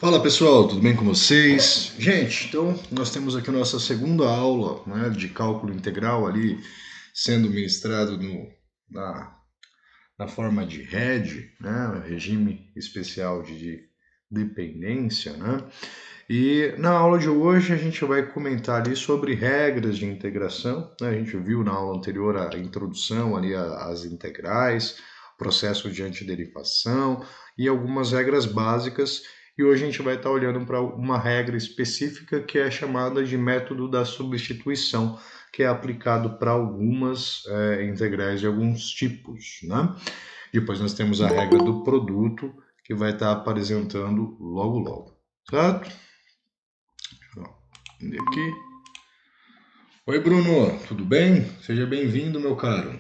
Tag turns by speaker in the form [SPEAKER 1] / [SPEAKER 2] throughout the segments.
[SPEAKER 1] Fala pessoal, tudo bem com vocês? Gente, então nós temos aqui a nossa segunda aula, né, de cálculo integral ali sendo ministrado na, na forma de RED, né, regime especial de dependência, né? E na aula de hoje a gente vai comentar ali sobre regras de integração, né? A gente viu na aula anterior a introdução ali às integrais, processo de antiderivação e algumas regras básicas. E hoje a gente vai estar olhando para uma regra específica que é chamada de método da substituição, que é aplicado para algumas integrais de alguns tipos, né? Depois nós temos a regra do produto, que vai estar apresentando logo logo, certo? Vender aqui. Oi Bruno, tudo bem? Seja bem-vindo, meu caro.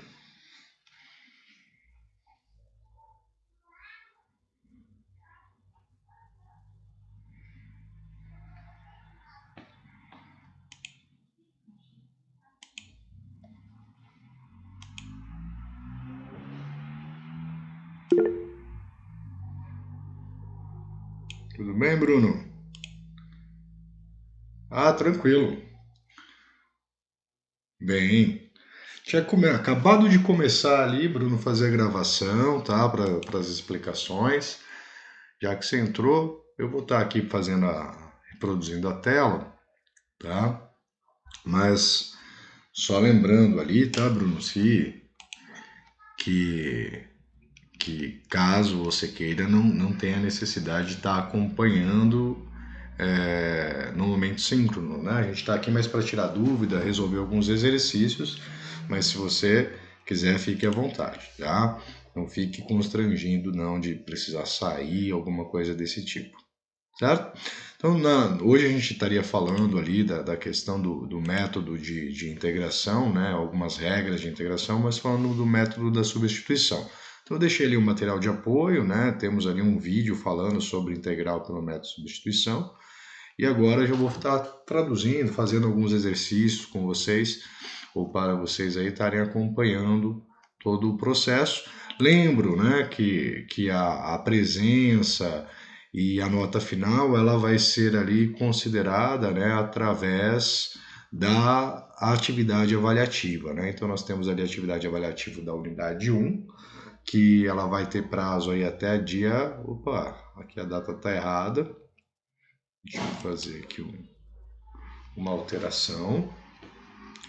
[SPEAKER 1] Tudo bem, Bruno? Ah, tranquilo. Bem. Acabado de começar ali, Bruno, fazer a gravação, tá? Para as explicações. Já que você entrou, eu vou estar aqui reproduzindo a tela, tá? Mas só lembrando ali, tá, Bruno, se que, que caso você queira, não tenha necessidade de estar acompanhando no momento síncrono, né? A gente está aqui mais para tirar dúvida, resolver alguns exercícios, mas se você quiser, fique à vontade, tá? Não fique constrangido não de precisar sair, alguma coisa desse tipo, certo? Então, hoje a gente estaria falando ali da questão do método de integração, né? Algumas regras de integração, mas falando do método da substituição. Então, eu deixei ali um material de apoio, né? Temos ali um vídeo falando sobre integral pelo método de substituição. E agora eu já vou estar traduzindo, fazendo alguns exercícios com vocês, ou para vocês aí estarem acompanhando todo o processo. Lembro, né, que a presença e a nota final ela vai ser ali considerada, né, através da atividade avaliativa, né? Então nós temos ali a atividade avaliativa da unidade 1, que ela vai ter prazo aí até dia, opa, aqui a data está errada. Deixa eu fazer aqui uma alteração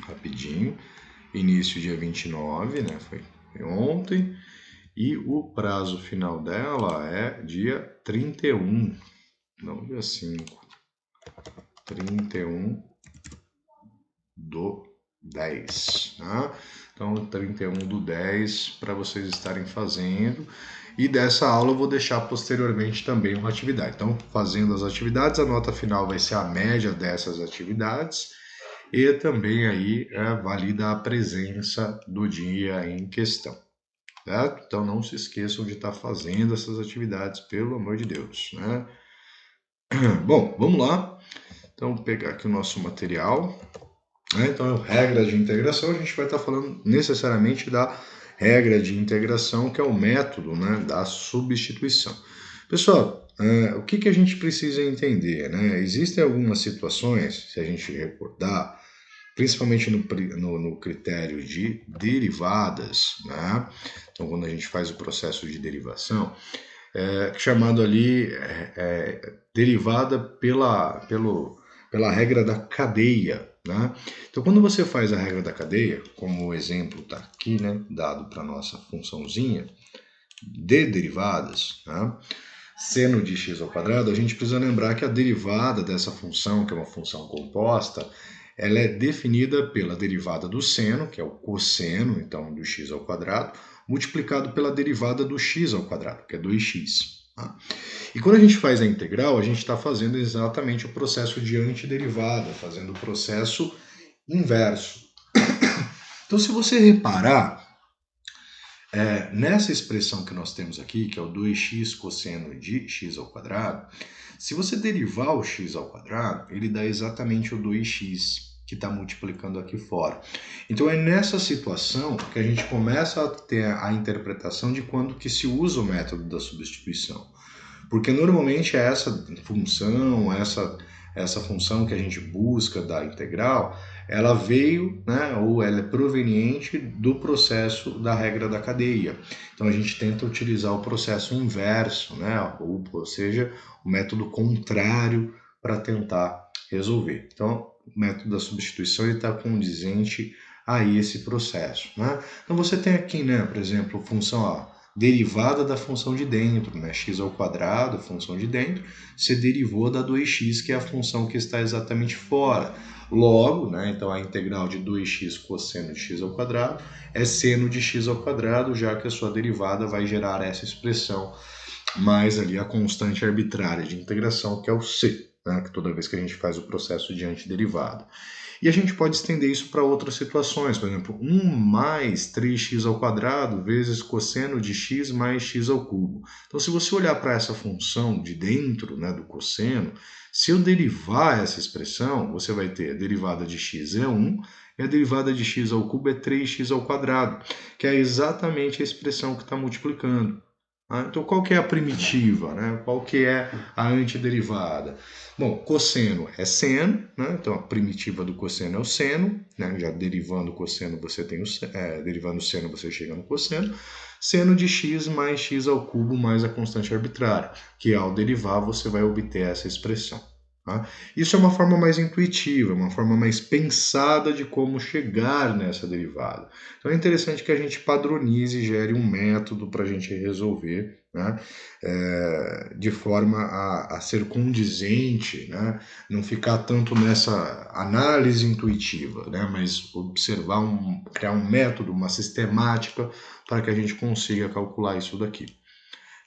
[SPEAKER 1] rapidinho. Início dia 29, né? Foi ontem. E o prazo final dela é dia 31, não dia 5. 31 do 10, tá? Então, 31 do 10 para vocês estarem fazendo. E dessa aula eu vou deixar posteriormente também uma atividade. Então, fazendo as atividades, a nota final vai ser a média dessas atividades e também aí valida a presença do dia em questão, certo? Então, não se esqueçam de estar fazendo essas atividades, pelo amor de Deus, né? Bom, vamos lá. Então, vou pegar aqui o nosso material. Então, regra de integração, a gente vai estar falando necessariamente da regra de integração, que é o método, né, da substituição. Pessoal, o que a gente precisa entender, né? Existem algumas situações, se a gente recordar, principalmente no critério de derivadas, né? Então, quando a gente faz o processo de derivação, chamado ali derivada pela regra da cadeia, né? Então, quando você faz a regra da cadeia, como o exemplo está aqui, né, dado para nossa funçãozinha de derivadas, né, seno de x ao quadrado, a gente precisa lembrar que a derivada dessa função, que é uma função composta, ela é definida pela derivada do seno, que é o cosseno, então, do x ao quadrado, multiplicado pela derivada do x ao quadrado, que é 2x. Tá? E quando a gente faz a integral, a gente está fazendo exatamente o processo de antiderivada, fazendo o processo inverso. Então, se você reparar, nessa expressão que nós temos aqui, que é o 2x cosseno de x ao quadrado, se você derivar o x ao quadrado, ele dá exatamente o 2x, que está multiplicando aqui fora. Então é nessa situação que a gente começa a ter a interpretação de quando que se usa o método da substituição. Porque normalmente essa função que a gente busca da integral, ela veio, né, ou ela é proveniente do processo da regra da cadeia. Então a gente tenta utilizar o processo inverso, né, ou seja, o método contrário para tentar resolver. Então, o método da substituição está condizente a esse processo, né? Então você tem aqui, né, por exemplo, função derivada da função de dentro, né? X ao quadrado, função de dentro, você derivou da 2x, que é a função que está exatamente fora. Logo, né, então a integral de 2x cosseno de x ao quadrado é seno de x ao quadrado, já que a sua derivada vai gerar essa expressão, mais ali a constante arbitrária de integração, que é o c, né, que toda vez que a gente faz o processo de antiderivada. E a gente pode estender isso para outras situações, por exemplo, 1 mais 3x ao quadrado vezes cosseno de x mais x ao cubo. Então, se você olhar para essa função de dentro, né, do cosseno, se eu derivar essa expressão, você vai ter a derivada de x é 1 e a derivada de x ao cubo é 3x ao quadrado, que é exatamente a expressão que está multiplicando. Então, qual que é a primitiva, né? Qual que é a antiderivada? Bom, cosseno é seno, né? Então a primitiva do cosseno é o seno, né? Já derivando o cosseno você tem derivando o seno você chega no cosseno. Seno de x mais x ao cubo mais a constante arbitrária, que ao derivar você vai obter essa expressão. Tá? Isso é uma forma mais intuitiva, uma forma mais pensada de como chegar nessa derivada. Então é interessante que a gente padronize e gere um método para a gente resolver, né? De forma a ser condizente, né? Não ficar tanto nessa análise intuitiva, né? Mas observar, criar um método, uma sistemática para que a gente consiga calcular isso daqui.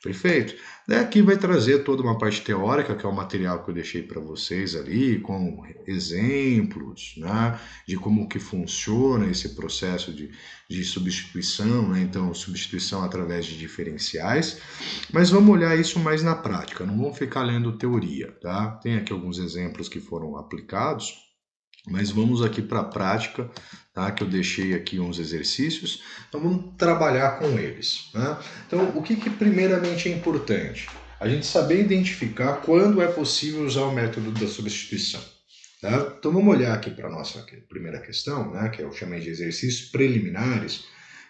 [SPEAKER 1] Perfeito? Aqui vai trazer toda uma parte teórica, que é o material que eu deixei para vocês ali, com exemplos, né, de como que funciona esse processo de substituição, né? Então, substituição através de diferenciais. Mas vamos olhar isso mais na prática, não vamos ficar lendo teoria, tá? Tem aqui alguns exemplos que foram aplicados, mas vamos aqui para a prática, tá? Que eu deixei aqui uns exercícios, então vamos trabalhar com eles, né? Então, o que primeiramente é importante? A gente saber identificar quando é possível usar o método da substituição. Tá? Então vamos olhar aqui para a nossa primeira questão, né? Que eu chamei de exercícios preliminares,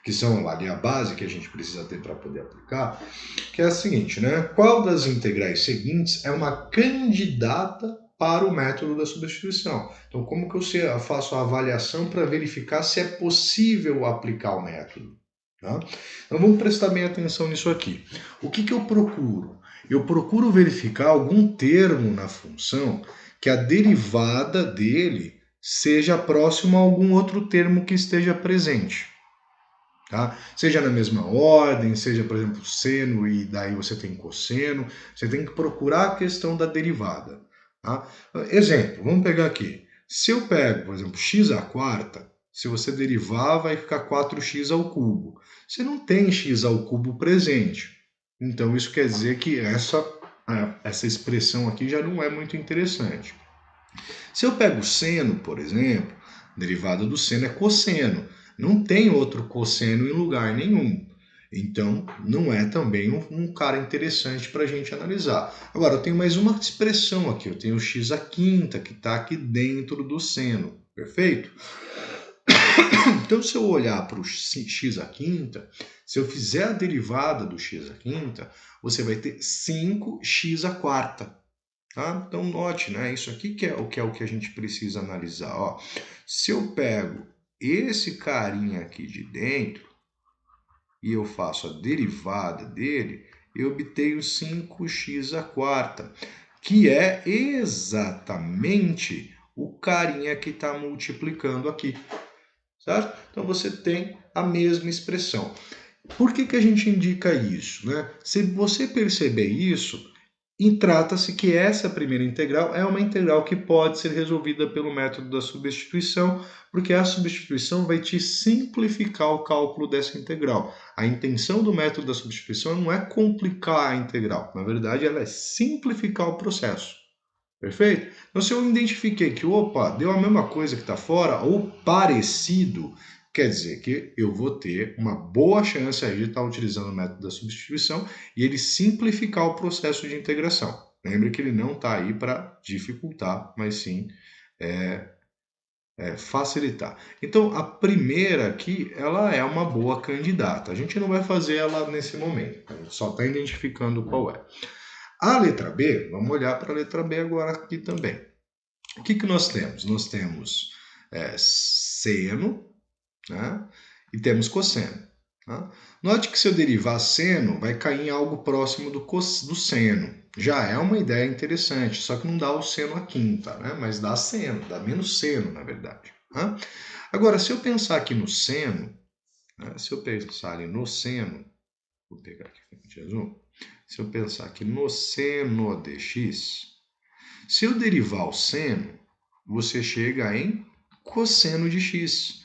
[SPEAKER 1] que são ali a base que a gente precisa ter para poder aplicar, que é a seguinte, né? Qual das integrais seguintes é uma candidata para o método da substituição? Então, como que eu faço a avaliação para verificar se é possível aplicar o método? Tá? Então, vamos prestar bem atenção nisso aqui. O que eu procuro? Eu procuro verificar algum termo na função que a derivada dele seja próxima a algum outro termo que esteja presente. Tá? Seja na mesma ordem, seja, por exemplo, seno e daí você tem cosseno, você tem que procurar a questão da derivada. Tá? Exemplo, vamos pegar aqui. Se eu pego, por exemplo, x à quarta, se você derivar, vai ficar 4x ao cubo. Você não tem x ao cubo presente. Então, isso quer dizer que essa expressão aqui já não é muito interessante. Se eu pego seno, por exemplo, derivada do seno é cosseno. Não tem outro cosseno em lugar nenhum. Então, não é também um cara interessante para a gente analisar. Agora, eu tenho mais uma expressão aqui. Eu tenho o x à quinta, que está aqui dentro do seno. Perfeito? Então, se eu olhar para o x à quinta, se eu fizer a derivada do x à quinta, você vai ter 5x à quarta. Tá? Então, note, né? Isso aqui que é o que a gente precisa analisar. Ó. Se eu pego esse carinha aqui de dentro e eu faço a derivada dele, eu obtenho 5x à quarta, que é exatamente o carinha que está multiplicando aqui. Certo? Então, você tem a mesma expressão. Por que a gente indica isso? Né? Se você perceber isso, e trata-se que essa primeira integral é uma integral que pode ser resolvida pelo método da substituição, porque a substituição vai te simplificar o cálculo dessa integral. A intenção do método da substituição não é complicar a integral, na verdade ela é simplificar o processo. Perfeito? Então se eu identifiquei que, opa, deu a mesma coisa que está fora, ou parecido, Quer dizer que eu vou ter uma boa chance aí de estar utilizando o método da substituição e ele simplificar o processo de integração. Lembre que ele não está aí para dificultar, mas sim facilitar. Então, a primeira aqui, ela é uma boa candidata. A gente não vai fazer ela nesse momento, a gente só está identificando qual é. A letra B, vamos olhar para a letra B agora aqui também. O que nós temos? Nós temos seno, né? E temos cosseno. Tá? Note que se eu derivar seno, vai cair em algo próximo do seno. Já é uma ideia interessante, só que não dá o seno à quinta, né? Mas dá seno, dá menos seno, na verdade. Tá? Agora, se eu pensar aqui no seno, né? Se eu pensar ali no seno, vou pegar aqui com azul. Se eu pensar aqui no seno de x, se eu derivar o seno, você chega em cosseno de x,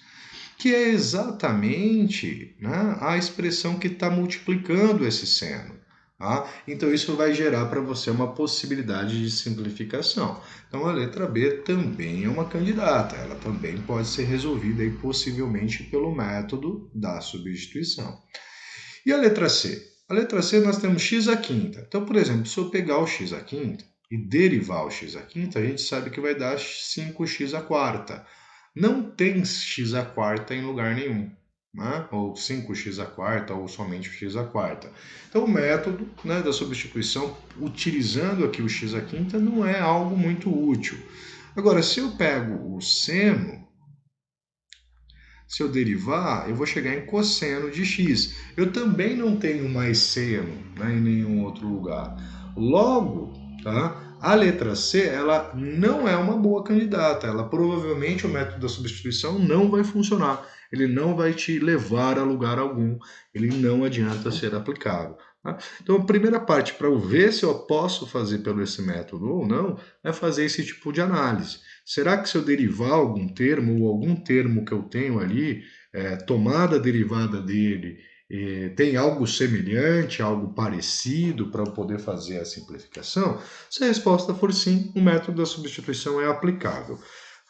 [SPEAKER 1] que é exatamente, né, a expressão que está multiplicando esse seno. Tá? Então, isso vai gerar para você uma possibilidade de simplificação. Então, a letra B também é uma candidata. Ela também pode ser resolvida aí, possivelmente pelo método da substituição. E a letra C? A letra C nós temos x à quinta. Então, por exemplo, se eu pegar o x à quinta e derivar o x à quinta, a gente sabe que vai dar 5x à quarta. Não tem x à quarta em lugar nenhum, né? Ou 5x à quarta, ou somente o x à quarta. Então, o método, né, da substituição, utilizando aqui o x à quinta, não é algo muito útil. Agora, se eu pego o seno, se eu derivar, eu vou chegar em cosseno de x. Eu também não tenho mais seno, né, em nenhum outro lugar. Logo, tá, a letra C ela não é uma boa candidata. Ela provavelmente o método da substituição não vai funcionar. Ele não vai te levar a lugar algum. Ele não adianta ser aplicável. Tá? Então, a primeira parte para eu ver se eu posso fazer pelo esse método ou não é fazer esse tipo de análise. Será que se eu derivar algum termo ou algum termo que eu tenho ali, tomada a derivada dele, tem algo semelhante, algo parecido para eu poder fazer a simplificação? Se a resposta for sim, o método da substituição é aplicável.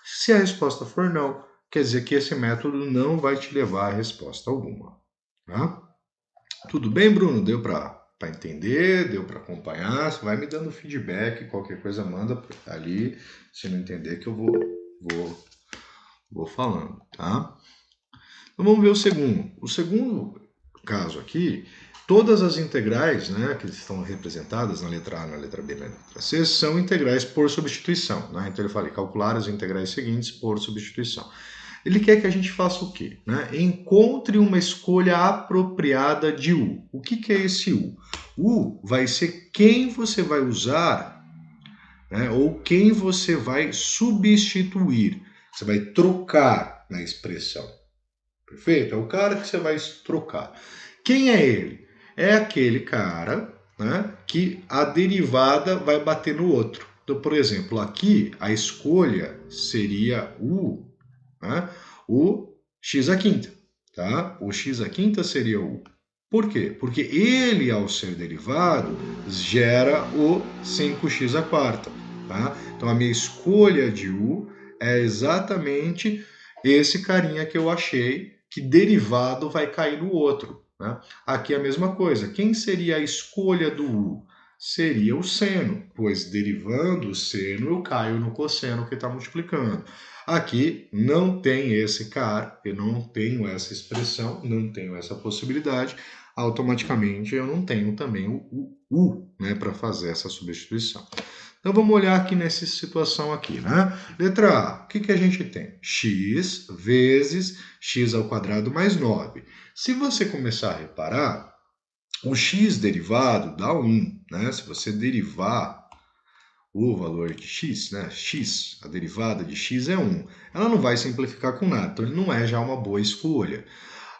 [SPEAKER 1] Se a resposta for não, quer dizer que esse método não vai te levar a resposta alguma. Tá? Tudo bem, Bruno? Deu para entender? Deu para acompanhar? Você vai me dando feedback, qualquer coisa manda ali, se não entender que eu vou falando, tá? Então vamos ver o segundo. O segundo caso aqui, todas as integrais, né, que estão representadas na letra A, na letra B, na letra C, são integrais por substituição, né? Então ele fala calcular as integrais seguintes por substituição. Ele quer que a gente faça o quê? Né? Encontre uma escolha apropriada de U. O que é esse U? U vai ser quem você vai usar, né? Ou quem você vai substituir. Você vai trocar na expressão. Perfeito? É o cara que você vai trocar. Quem é ele? É aquele cara, né, que a derivada vai bater no outro. Então, por exemplo, aqui a escolha seria né, o x à quinta. Tá? O x à quinta seria o. Por quê? Porque ele, ao ser derivado, gera o 5x à quarta. Tá? Então, a minha escolha de u é exatamente esse carinha que eu achei, que derivado vai cair no outro. Né? Aqui é a mesma coisa. Quem seria a escolha do u? Seria o seno, pois derivando o seno eu caio no cosseno que está multiplicando. Aqui não tem esse cara, eu não tenho essa expressão, não tenho essa possibilidade, automaticamente eu não tenho também o U, né, para fazer essa substituição. Então vamos olhar aqui nessa situação aqui, né? Letra A, o que a gente tem? X vezes x ao quadrado mais 9. Se você começar a reparar, o x derivado dá 1, né? Se você derivar o valor de x, né? X, a derivada de x é 1. Ela não vai simplificar com nada, então ele não é já uma boa escolha.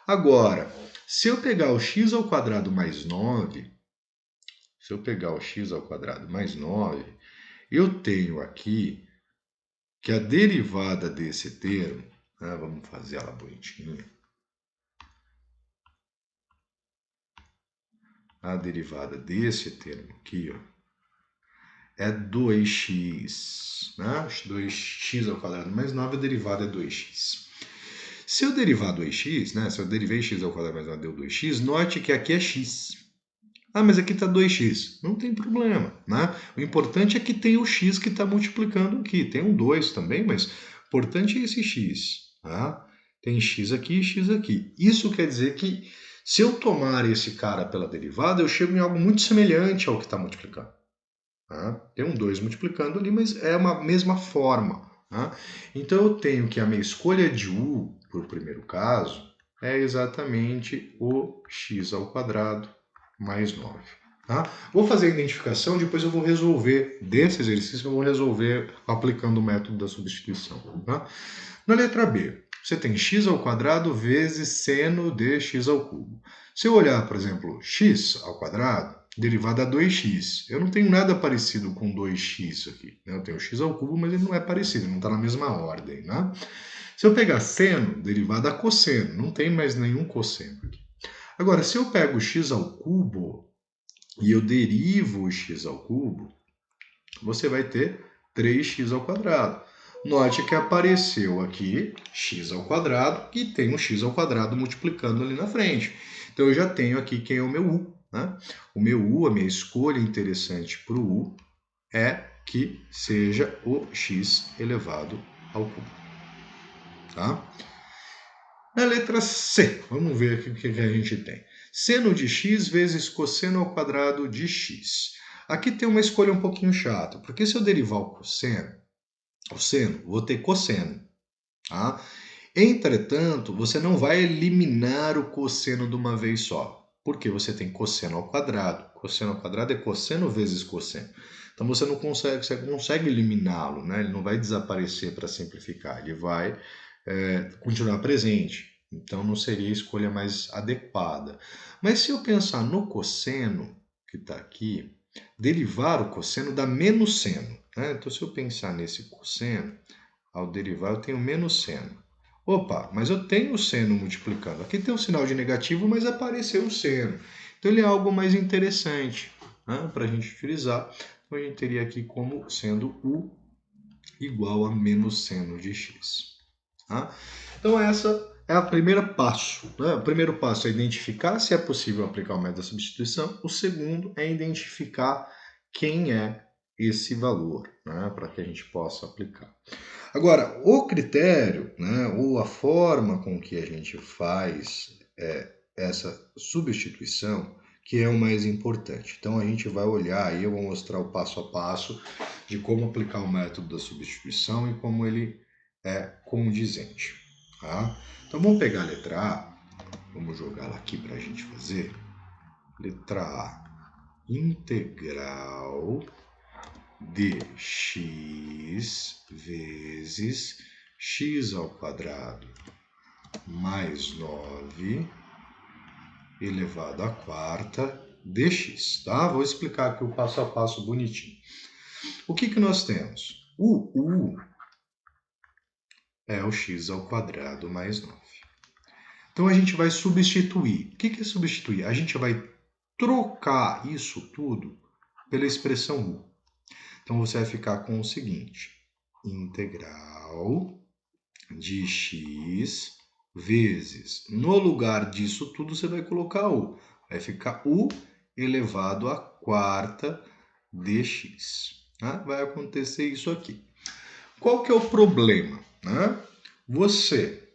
[SPEAKER 1] Agora, se eu pegar o x ao quadrado mais 9, se eu pegar o x ao quadrado mais 9, eu tenho aqui que a derivada desse termo, né, vamos fazer ela bonitinha, a derivada desse termo aqui, ó, é 2x, né? 2x ao quadrado mais 9, a derivada é 2x. Se eu derivar 2x, né, se eu derivei x ao quadrado mais 9 deu 2x, note que aqui é x. Ah, mas aqui está 2x. Não tem problema, né? O importante é que tem o x que está multiplicando aqui. Tem um 2 também, mas o importante é esse x. Tá? Tem x aqui e x aqui. Isso quer dizer que se eu tomar esse cara pela derivada, eu chego em algo muito semelhante ao que está multiplicando. Tá? Tem um 2 multiplicando ali, mas é uma mesma forma. Tá? Então eu tenho que a minha escolha de u, para o primeiro caso, é exatamente o x ao quadrado mais 9. Tá? Vou fazer a identificação, depois eu vou resolver desse exercício, eu vou resolver aplicando o método da substituição. Tá? Na letra B, você tem x ao quadrado vezes seno de x ao cubo. Se eu olhar, por exemplo, x ao quadrado, derivada a 2x, eu não tenho nada parecido com 2x aqui. Né? Eu tenho x ao cubo, mas ele não é parecido, não está na mesma ordem. Né? Se eu pegar seno, derivada a cosseno, não tem mais nenhum cosseno aqui. Agora, se eu pego x ao cubo e eu derivo o x ao cubo, você vai ter 3x ao quadrado. Note que apareceu aqui x ao quadrado e tem um x ao quadrado multiplicando ali na frente. Então eu já tenho aqui quem é o meu u. Né? O meu u, a minha escolha interessante para o u é que seja o x elevado ao cubo. Tá? Na letra C, vamos ver aqui o que a gente tem. Seno de x vezes cosseno ao quadrado de x. Aqui tem uma escolha um pouquinho chata, porque se eu derivar o seno, vou ter cosseno. Tá? Entretanto, você não vai eliminar o cosseno de uma vez só, porque você tem cosseno ao quadrado. Cosseno ao quadrado é cosseno vezes cosseno. Então você consegue eliminá-lo, né? Ele não vai desaparecer para simplificar, ele vai continuar presente. Então não seria a escolha mais adequada. Mas se eu pensar no cosseno, que está aqui, derivar o cosseno dá menos seno. Né? Então se eu pensar nesse cosseno, ao derivar eu tenho menos seno. Opa, mas eu tenho o seno multiplicando. Aqui tem um sinal de negativo, mas apareceu o seno. Então ele é algo mais interessante, né, para a gente utilizar. Então a gente teria aqui como sendo u igual a menos seno de x. Tá? Então essa é o primeiro passo. Né? O primeiro passo é identificar se é possível aplicar o método da substituição. O segundo é identificar quem é esse valor, né, para que a gente possa aplicar. Agora, o critério, né, ou a forma com que a gente faz essa substituição, que é o mais importante. Então, a gente vai olhar aí, eu vou mostrar o passo a passo de como aplicar o método da substituição e como ele é condizente. Tá? Então, vamos pegar a letra A, vamos jogá-la aqui para a gente fazer. Letra A, integral de x vezes x ao quadrado mais 9 elevado à quarta dx, tá? Vou explicar aqui o passo a passo bonitinho. O que nós temos? O u é o x ao quadrado mais 9. Então a gente vai substituir. O que é substituir? A gente vai trocar isso tudo pela expressão u. Então você vai ficar com o seguinte: integral de x vezes, no lugar disso tudo você vai colocar u. Vai ficar u elevado à quarta dx. Né? Vai acontecer isso aqui. Qual que é o problema? Né? Você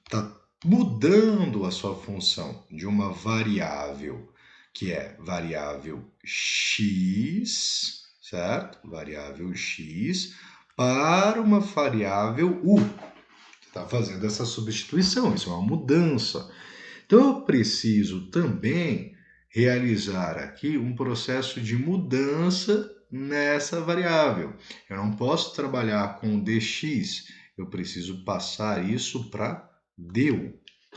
[SPEAKER 1] está mudando a sua função de uma variável que é variável x, certo? Variável x, para uma variável u. Está fazendo essa substituição, isso é uma mudança. Então eu preciso também realizar aqui um processo de mudança nessa variável. Eu não posso trabalhar com dx, eu preciso passar isso para du.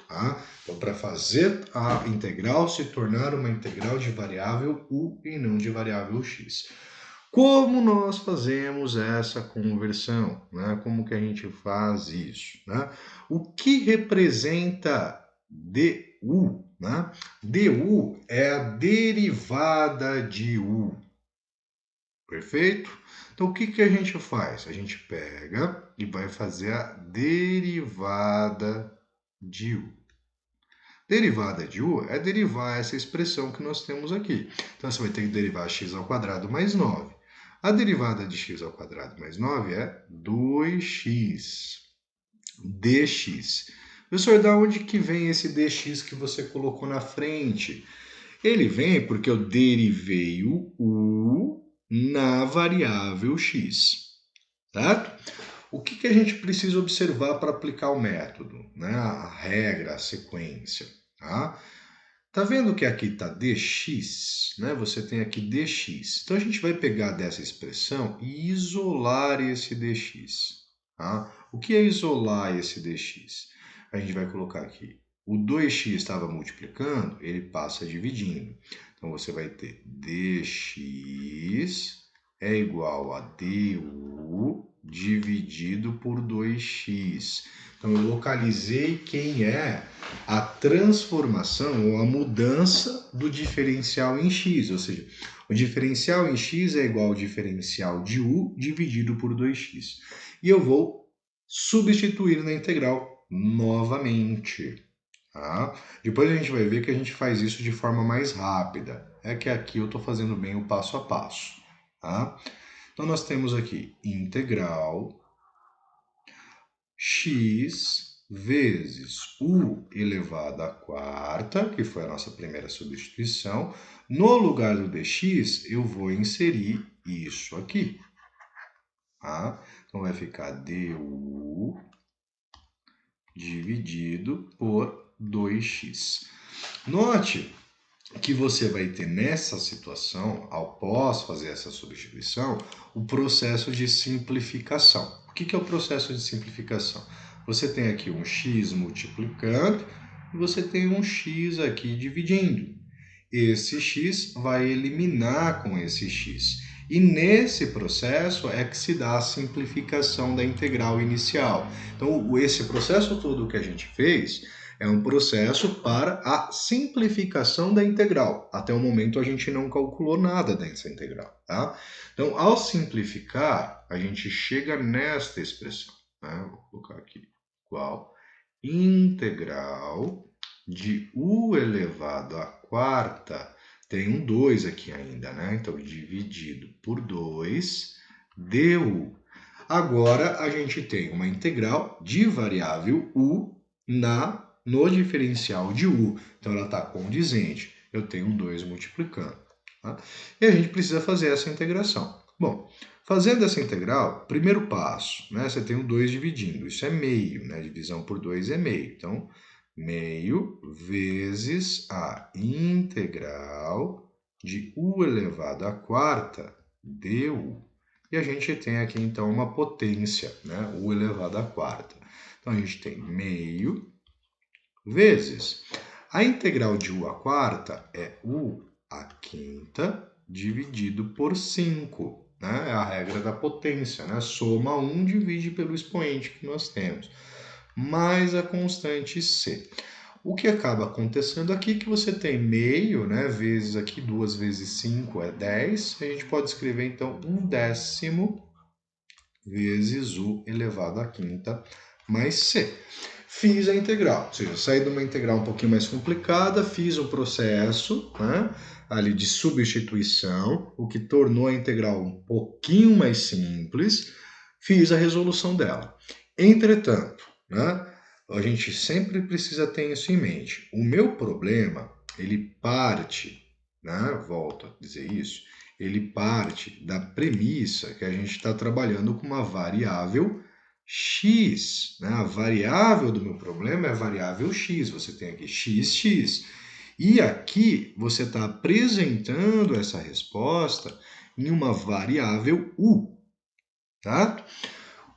[SPEAKER 1] Tá? Então, para fazer a integral se tornar uma integral de variável u e não de variável x. Como nós fazemos essa conversão? Né? Como que a gente faz isso? Né? O que representa du? Né? Du é a derivada de u. Perfeito? Então, o que a gente faz? A gente pega e vai fazer a derivada de u. Derivada de u é derivar essa expressão que nós temos aqui. Então, você vai ter que derivar x² mais 9. A derivada de x² mais 9 é 2x dx. Professor, da onde que vem esse dx que você colocou na frente? Ele vem porque eu derivei o u na variável x, certo? O que a gente precisa observar para aplicar o método, né? A regra, a sequência, tá? Tá vendo que aqui está dx, né? Você tem aqui dx. Então, a gente vai pegar dessa expressão e isolar esse dx, tá? O que é isolar esse dx? A gente vai colocar aqui, o 2x estava multiplicando, ele passa dividindo. Então, você vai ter dx é igual a du dividido por 2x. Então, eu localizei quem é a transformação ou a mudança do diferencial em x, ou seja, o diferencial em x é igual ao diferencial de u dividido por 2x. E eu vou substituir na integral novamente. Tá? Depois a gente vai ver que a gente faz isso de forma mais rápida. É que aqui eu estou fazendo bem o passo a passo. Tá? Então, nós temos aqui integral x vezes u elevado à quarta, que foi a nossa primeira substituição. No lugar do dx, eu vou inserir isso aqui. Tá? Então, vai ficar du dividido por 2x. Note que você vai ter nessa situação, após fazer essa substituição, o processo de simplificação. O que é o processo de simplificação? Você tem aqui um x multiplicando e você tem um x aqui dividindo. Esse x vai eliminar com esse x. E nesse processo é que se dá a simplificação da integral inicial. Então, esse processo todo que a gente fez é um processo para a simplificação da integral. Até o momento a gente não calculou nada dessa integral, tá? Então, ao simplificar, a gente chega nesta expressão, né? Vou colocar aqui, igual integral de u elevado à quarta, tem um 2 aqui ainda, né? Então, dividido por 2, du. Agora, a gente tem uma integral de variável u no diferencial de u. Então, ela está condizente. Eu tenho um 2 multiplicando. Tá? E a gente precisa fazer essa integração. Bom, fazendo essa integral, primeiro passo, né? Você tem um 2 dividindo. Isso é meio, né? Divisão por 2 é meio. Então, meio vezes a integral de u elevado à quarta du. E a gente tem aqui, então, uma potência, né? U elevado à quarta. Então, a gente tem meio vezes a integral de u à quarta é u à quinta dividido por 5. Né? É a regra da potência. Né? Soma 1, divide pelo expoente que nós temos. Mais a constante c. O que acaba acontecendo aqui é que você tem meio, né, vezes aqui 2 vezes 5 é 10. A gente pode escrever, então, 1/10 vezes u elevado à quinta mais c. Fiz a integral, ou seja, saí de uma integral um pouquinho mais complicada, fiz um processo, né, ali de substituição, o que tornou a integral um pouquinho mais simples, fiz a resolução dela. Entretanto, né, a gente sempre precisa ter isso em mente. O meu problema, ele parte, né, volto a dizer isso, ele parte da premissa que a gente está trabalhando com uma variável x. Né? A variável do meu problema é a variável x. Você tem aqui x. E aqui você está apresentando essa resposta em uma variável u. Tá?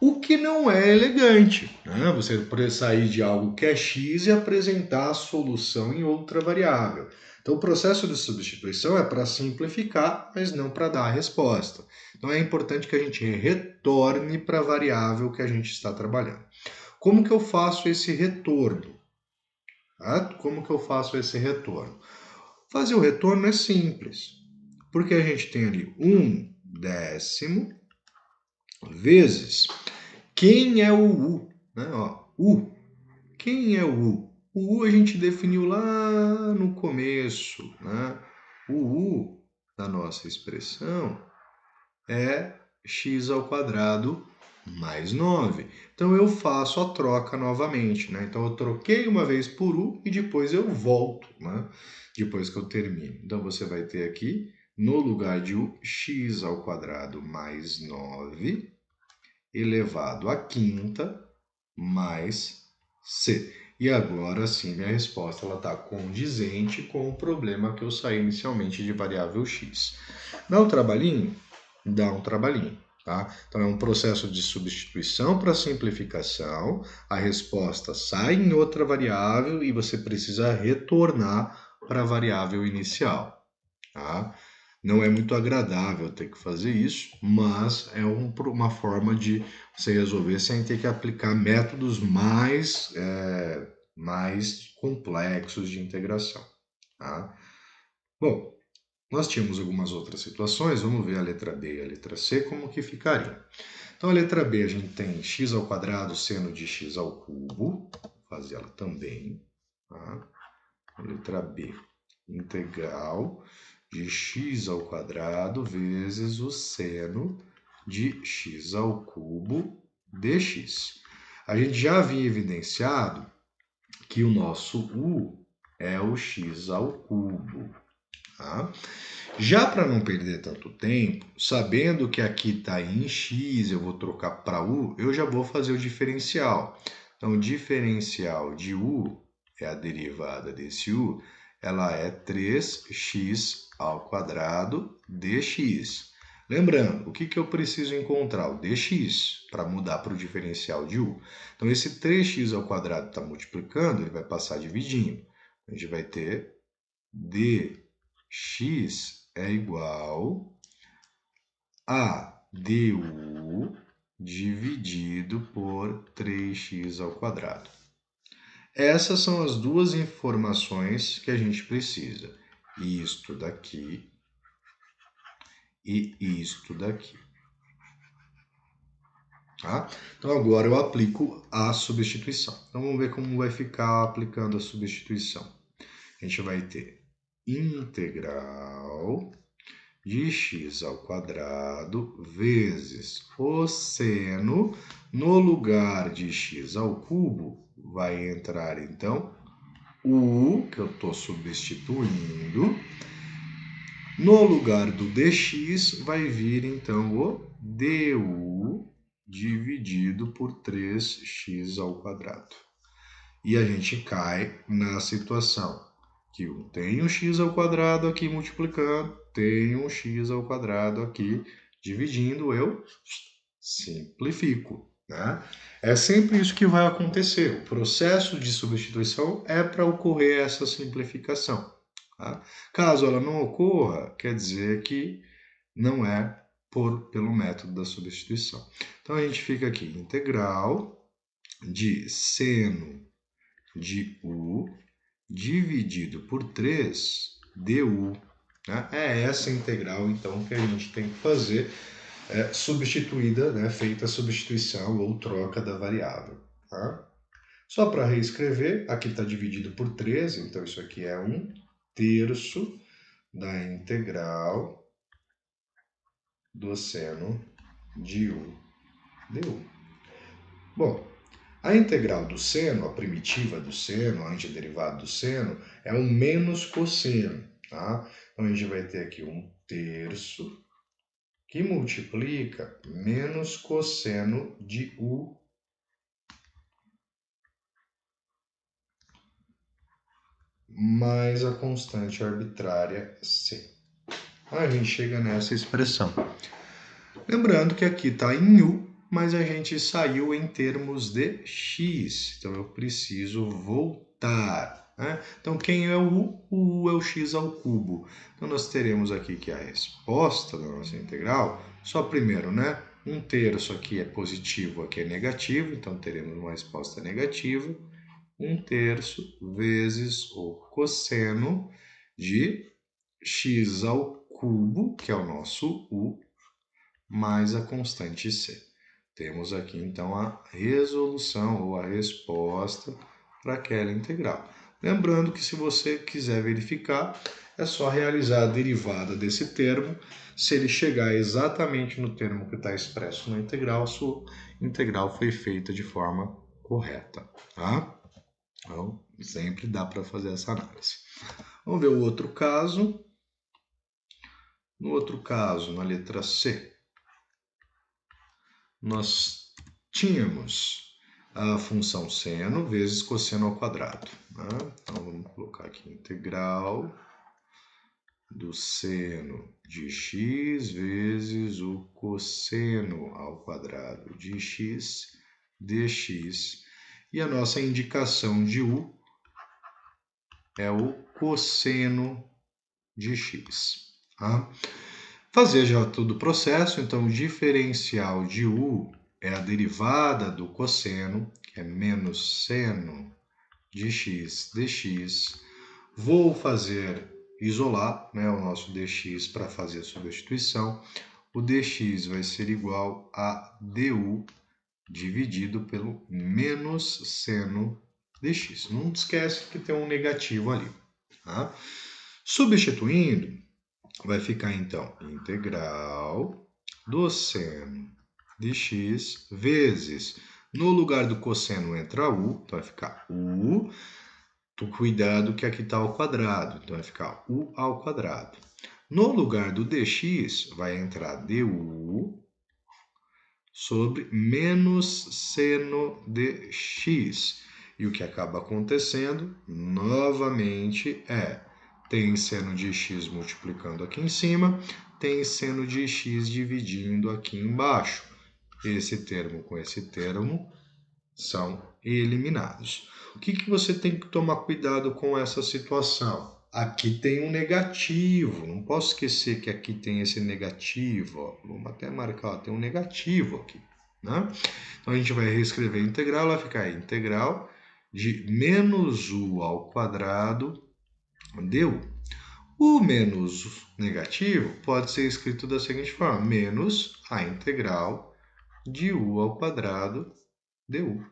[SPEAKER 1] O que não é elegante, né? Você sair de algo que é x e apresentar a solução em outra variável. Então, o processo de substituição é para simplificar, mas não para dar a resposta. Então, é importante que a gente retorne para a variável que a gente está trabalhando. Como que eu faço esse retorno? Como que eu faço esse retorno? Fazer o retorno é simples, porque a gente tem ali 1/10 vezes quem é o u, né? Ó, u quem é o U? O U a gente definiu lá no começo, né? O U da nossa expressão é x ao quadrado mais 9. Então eu faço a troca novamente, né? Então eu troquei uma vez por u e depois eu volto, né? Depois que eu termino. Então você vai ter aqui, no lugar de u, x ao quadrado mais 9 elevado à quinta mais c. E agora sim, minha resposta está condizente com o problema que eu saí inicialmente de variável x. Dá um trabalhinho? Dá um trabalhinho. Tá? Então é um processo de substituição para simplificação, a resposta sai em outra variável e você precisa retornar para a variável inicial. Tá? Não é muito agradável ter que fazer isso, mas é uma forma de você resolver sem ter que aplicar métodos mais complexos de integração. Tá? Bom, nós tínhamos algumas outras situações, vamos ver a letra B e a letra C como que ficariam. Então a letra B a gente tem x ao quadrado seno de x ao cubo, vou fazer ela também. Tá? A letra B, integral de x ao quadrado vezes o seno de x ao cubo dx. A gente já havia evidenciado que o nosso u é o x ao cubo. Tá? Já para não perder tanto tempo, sabendo que aqui está em x, eu vou trocar para u, eu já vou fazer o diferencial. Então, o diferencial de u é a derivada desse u, ela é 3x ao quadrado dx. Lembrando, o que eu preciso encontrar? O dx, para mudar para o diferencial de u. Então, esse 3x ao quadrado está multiplicando, ele vai passar dividindo. A gente vai ter dx é igual a du dividido por 3x ao quadrado. Essas são as duas informações que a gente precisa. Isto daqui e isto daqui. Tá? Então agora eu aplico a substituição. Então vamos ver como vai ficar aplicando a substituição. A gente vai ter integral de x ao quadrado vezes o seno, no lugar de x ao cubo, vai entrar então o u, que eu estou substituindo, no lugar do dx vai vir então o du dividido por 3x ao quadrado. E a gente cai na situação que eu tenho x ao quadrado aqui multiplicando, tenho um x ao quadrado aqui dividindo, eu simplifico. Né? É sempre isso que vai acontecer. O processo de substituição é para ocorrer essa simplificação. Tá? Caso ela não ocorra, quer dizer que não é pelo método da substituição. Então a gente fica aqui, integral de seno de u dividido por 3 du. Né? É essa integral, então, que a gente tem que fazer, substituída, né? Feita a substituição ou troca da variável. Tá? Só para reescrever, aqui está dividido por 3, então isso aqui é 1/3 da integral do seno de u du. Bom, a integral do seno, a primitiva do seno, a antiderivada do seno, é um menos cosseno. Tá? Então a gente vai ter aqui 1/3 que multiplica menos cosseno de u mais a constante arbitrária c. A gente chega nessa expressão. Lembrando que aqui está em u, mas a gente saiu em termos de x. Então eu preciso voltar. Né? Então quem é o u? O u é o x ao cubo. Então nós teremos aqui que a resposta da nossa integral, só primeiro, né? 1/3 aqui é positivo, aqui é negativo, então teremos uma resposta negativa. 1/3 vezes o cosseno de x ao cubo, que é o nosso u, mais a constante c. Temos aqui então a resolução ou a resposta para aquela integral. Lembrando que se você quiser verificar, é só realizar a derivada desse termo. Se ele chegar exatamente no termo que está expresso na integral, a sua integral foi feita de forma correta, tá? Então, sempre dá para fazer essa análise. Vamos ver o outro caso. No outro caso, na letra C, nós tínhamos a função seno vezes cosseno ao quadrado. Né? Então, vamos colocar aqui integral do seno de x vezes o cosseno ao quadrado de x dx. E a nossa indicação de u é o cosseno de x. Tá? Fazer já todo o processo, então o diferencial de u é a derivada do cosseno, que é menos seno de x dx. Vou isolar, né, o nosso dx para fazer a substituição. O dx vai ser igual a du dividido pelo menos seno dx. Não esquece que tem um negativo ali. Tá? Substituindo, vai ficar então integral do seno de x vezes, no lugar do cosseno entra u, então vai ficar u, cuidado que aqui está ao quadrado, então vai ficar u ao quadrado. No lugar do dx vai entrar du sobre menos seno de x. E o que acaba acontecendo, novamente, tem seno de x multiplicando aqui em cima, tem seno de x dividindo aqui embaixo. Esse termo com esse termo são eliminados. O que você tem que tomar cuidado com essa situação? Aqui tem um negativo, não posso esquecer que aqui tem esse negativo. Ó. Vamos até marcar, ó, tem um negativo aqui. Né? Então a gente vai reescrever a integral, ela vai ficar integral de menos u ao quadrado du. O menos negativo pode ser escrito da seguinte forma, menos a integral de u ao quadrado du.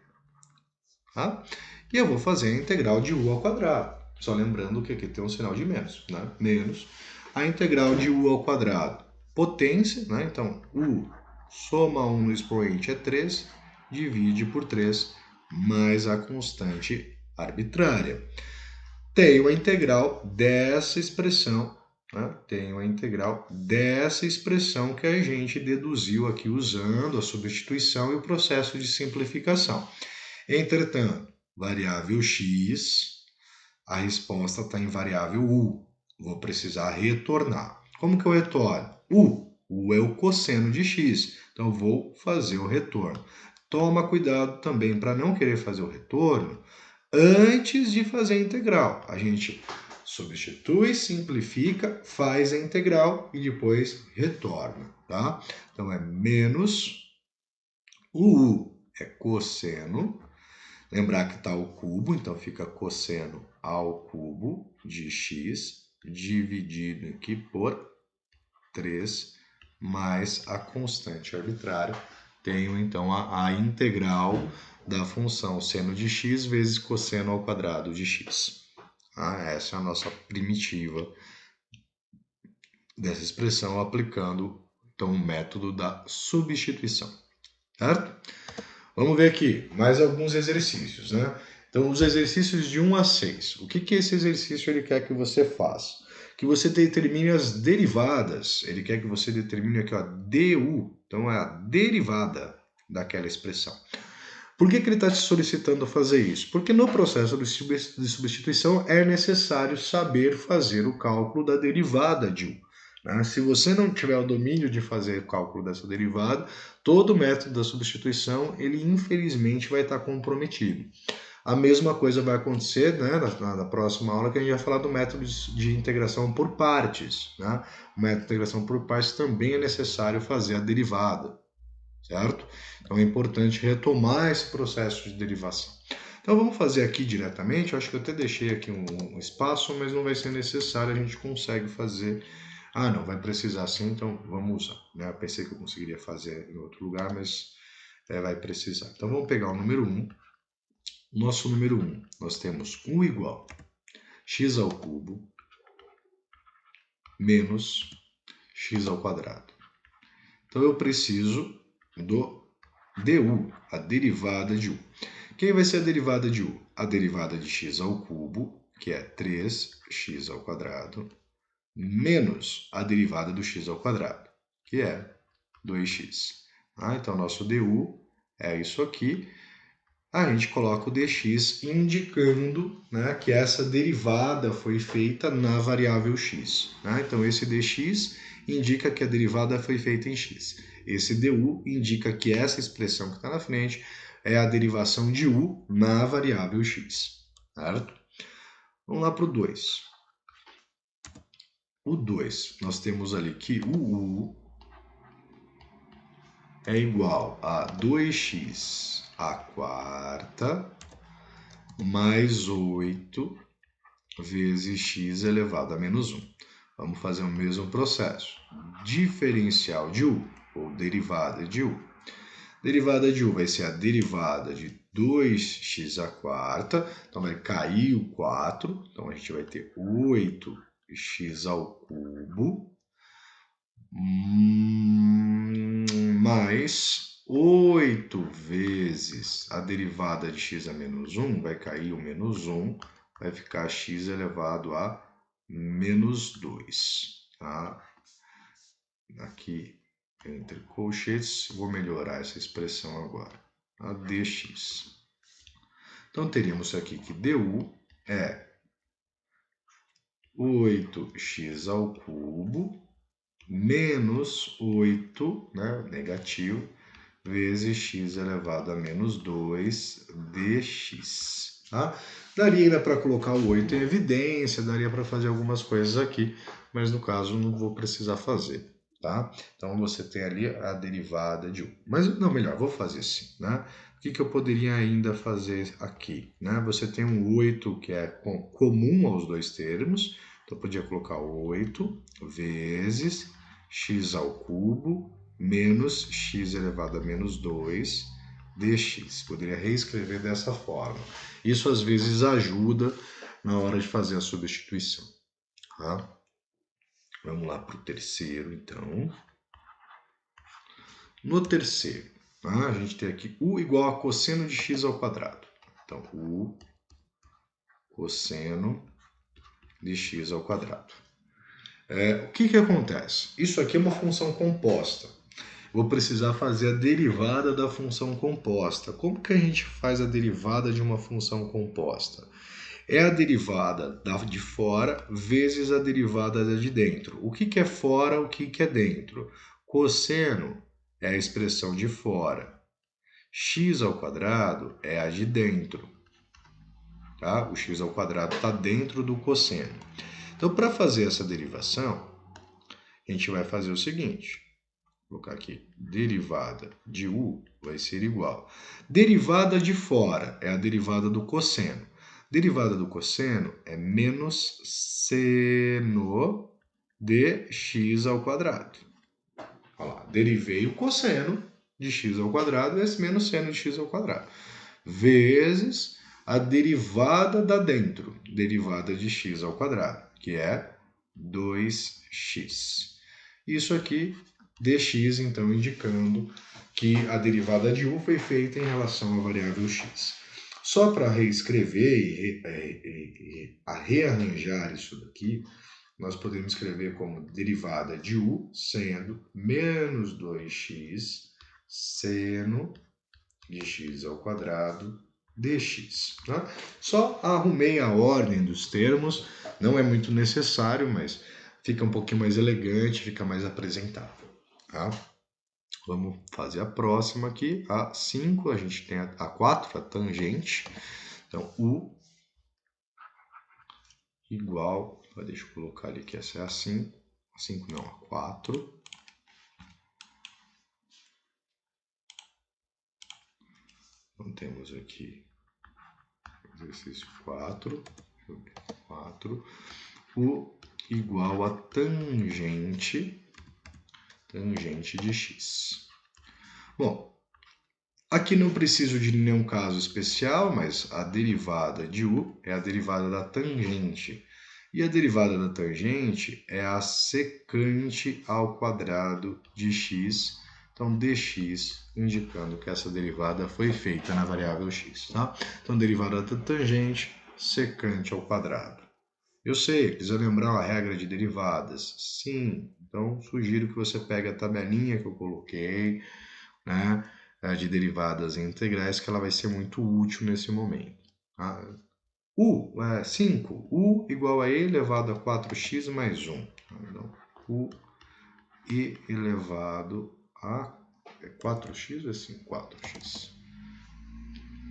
[SPEAKER 1] Tá? E eu vou fazer a integral de u ao quadrado. Só lembrando que aqui tem um sinal de menos. Né? Menos a integral de u ao quadrado. Potência, né? Então, u soma 1 no expoente é 3, divide por 3, mais a constante arbitrária. Tenho a integral dessa expressão, né? Tenho a integral dessa expressão que a gente deduziu aqui usando a substituição e o processo de simplificação. Entretanto, variável x, a resposta está em variável u. Vou precisar retornar. Como que eu retorno? U é o cosseno de x, então vou fazer o retorno. Toma cuidado também para não querer fazer o retorno antes de fazer a integral. A gente substitui, simplifica, faz a integral e depois retorna. Tá? Então é menos o u é cosseno. Lembrar que está o cubo, então fica cosseno ao cubo de x dividido aqui por 3 mais a constante arbitrária. Tenho então a integral da função seno de x vezes cosseno ao quadrado de x. Essa é a nossa primitiva dessa expressão aplicando então o método da substituição. Certo? Vamos ver aqui mais alguns exercícios, né? Então, os exercícios de 1 a 6. O que esse exercício ele quer que você faça? Que você determine as derivadas. Ele quer que você determine aqui, ó, du. Então, é a derivada daquela expressão. Por que ele está te solicitando fazer isso? Porque no processo de substituição é necessário saber fazer o cálculo da derivada de u. Se você não tiver o domínio de fazer o cálculo dessa derivada, todo o método da substituição, ele infelizmente vai estar comprometido. A mesma coisa vai acontecer, né, na próxima aula, que a gente vai falar do método de integração por partes. Né? O método de integração por partes também é necessário fazer a derivada, certo? Então é importante retomar esse processo de derivação. Então vamos fazer aqui diretamente, eu acho que eu até deixei aqui um espaço, mas não vai ser necessário, a gente consegue fazer. Não, vai precisar sim, então vamos usar. Né? Eu pensei que eu conseguiria fazer em outro lugar, mas vai precisar. Então vamos pegar o número 1. nosso número 1, nós temos 1 igual x ao cubo menos x ao quadrado. Então, eu preciso do du, a derivada de u. Quem vai ser a derivada de u? A derivada de x ao cubo, que é 3x ao quadrado, menos a derivada do x ao quadrado, que é 2x. Então, nosso du é isso aqui. A gente coloca o dx indicando, né, que essa derivada foi feita na variável x. Então, esse dx indica que a derivada foi feita em x. Esse du indica que essa expressão que está na frente é a derivação de u na variável x. Certo? Vamos lá para o 2. O 2, nós temos ali que o u é igual a 2x à quarta mais 8 vezes x elevado a menos 1. Vamos fazer o mesmo processo. Diferencial de u, ou derivada de u. Derivada de u vai ser a derivada de 2x à quarta, então vai cair o 4, então a gente vai ter 8x ao cubo, mais 8 vezes a derivada de x a menos 1, vai cair o menos 1, vai ficar x elevado a menos 2. Tá? Aqui, entre colchetes, vou melhorar essa expressão agora. A dx. Então, teríamos aqui que du é 8x ao cubo menos 8, né, negativo, vezes x elevado a menos 2 dx. Tá? Daria ainda para colocar o 8 em evidência, daria para fazer algumas coisas aqui, mas no caso não vou precisar fazer. Tá? Então você tem ali a derivada de 1. Mas não, melhor, vou fazer assim. Né? O que eu poderia ainda fazer aqui? Né? Você tem um 8 que é comum aos dois termos, então eu podia colocar 8 vezes x ao cubo menos x elevado a menos 2 dx. Poderia reescrever dessa forma. Isso às vezes ajuda na hora de fazer a substituição. Tá? Vamos lá para o terceiro, então. No terceiro, tá? A gente tem aqui u igual a cosseno de x ao quadrado. Então, u cosseno de x ao quadrado. O que acontece? Isso aqui é uma função composta. Vou precisar fazer a derivada da função composta. Como que a gente faz a derivada de uma função composta? É a derivada da de fora vezes a derivada da de dentro. O que é fora, o que é dentro? Cosseno é a expressão de fora. X ao quadrado é a de dentro. Tá? O x ao quadrado está dentro do cosseno. Então, para fazer essa derivação, a gente vai fazer o seguinte. Vou colocar aqui, derivada de u vai ser igual. Derivada de fora é a derivada do cosseno. Derivada do cosseno é menos seno de x ao quadrado. Olha lá, derivei o cosseno de x ao quadrado, esse menos seno de x ao quadrado. Vezes a derivada da dentro, derivada de x ao quadrado, que é 2x. Isso aqui dx, então, indicando que a derivada de u foi feita em relação à variável x. Só para reescrever e rearranjar isso daqui, nós podemos escrever como derivada de u sendo menos 2x seno de x ao quadrado dx. Tá? Só arrumei a ordem dos termos, não é muito necessário, mas fica um pouquinho mais elegante, fica mais apresentável. Tá? Vamos fazer a próxima aqui, a 5, a gente tem a 4, a tangente. Então, u igual, deixa eu colocar ali que essa é a 5, a 5 não, a 4. Então, temos aqui exercício 4, u igual a tangente de x. Bom, Aqui não preciso de nenhum caso especial, mas a derivada de u é a derivada da tangente. E a derivada da tangente é a secante ao quadrado de x. Então, dx, indicando que essa derivada foi feita na variável x, tá? Então, derivada da tangente, secante ao quadrado. Eu sei, precisa lembrar a regra de derivadas. Sim, então sugiro que você pegue a tabelinha que eu coloquei, né, de derivadas integrais, que ela vai ser muito útil nesse momento. Tá? 5, u igual a e elevado a 4x mais 1. Então, u e elevado a 4x ou assim? 4x.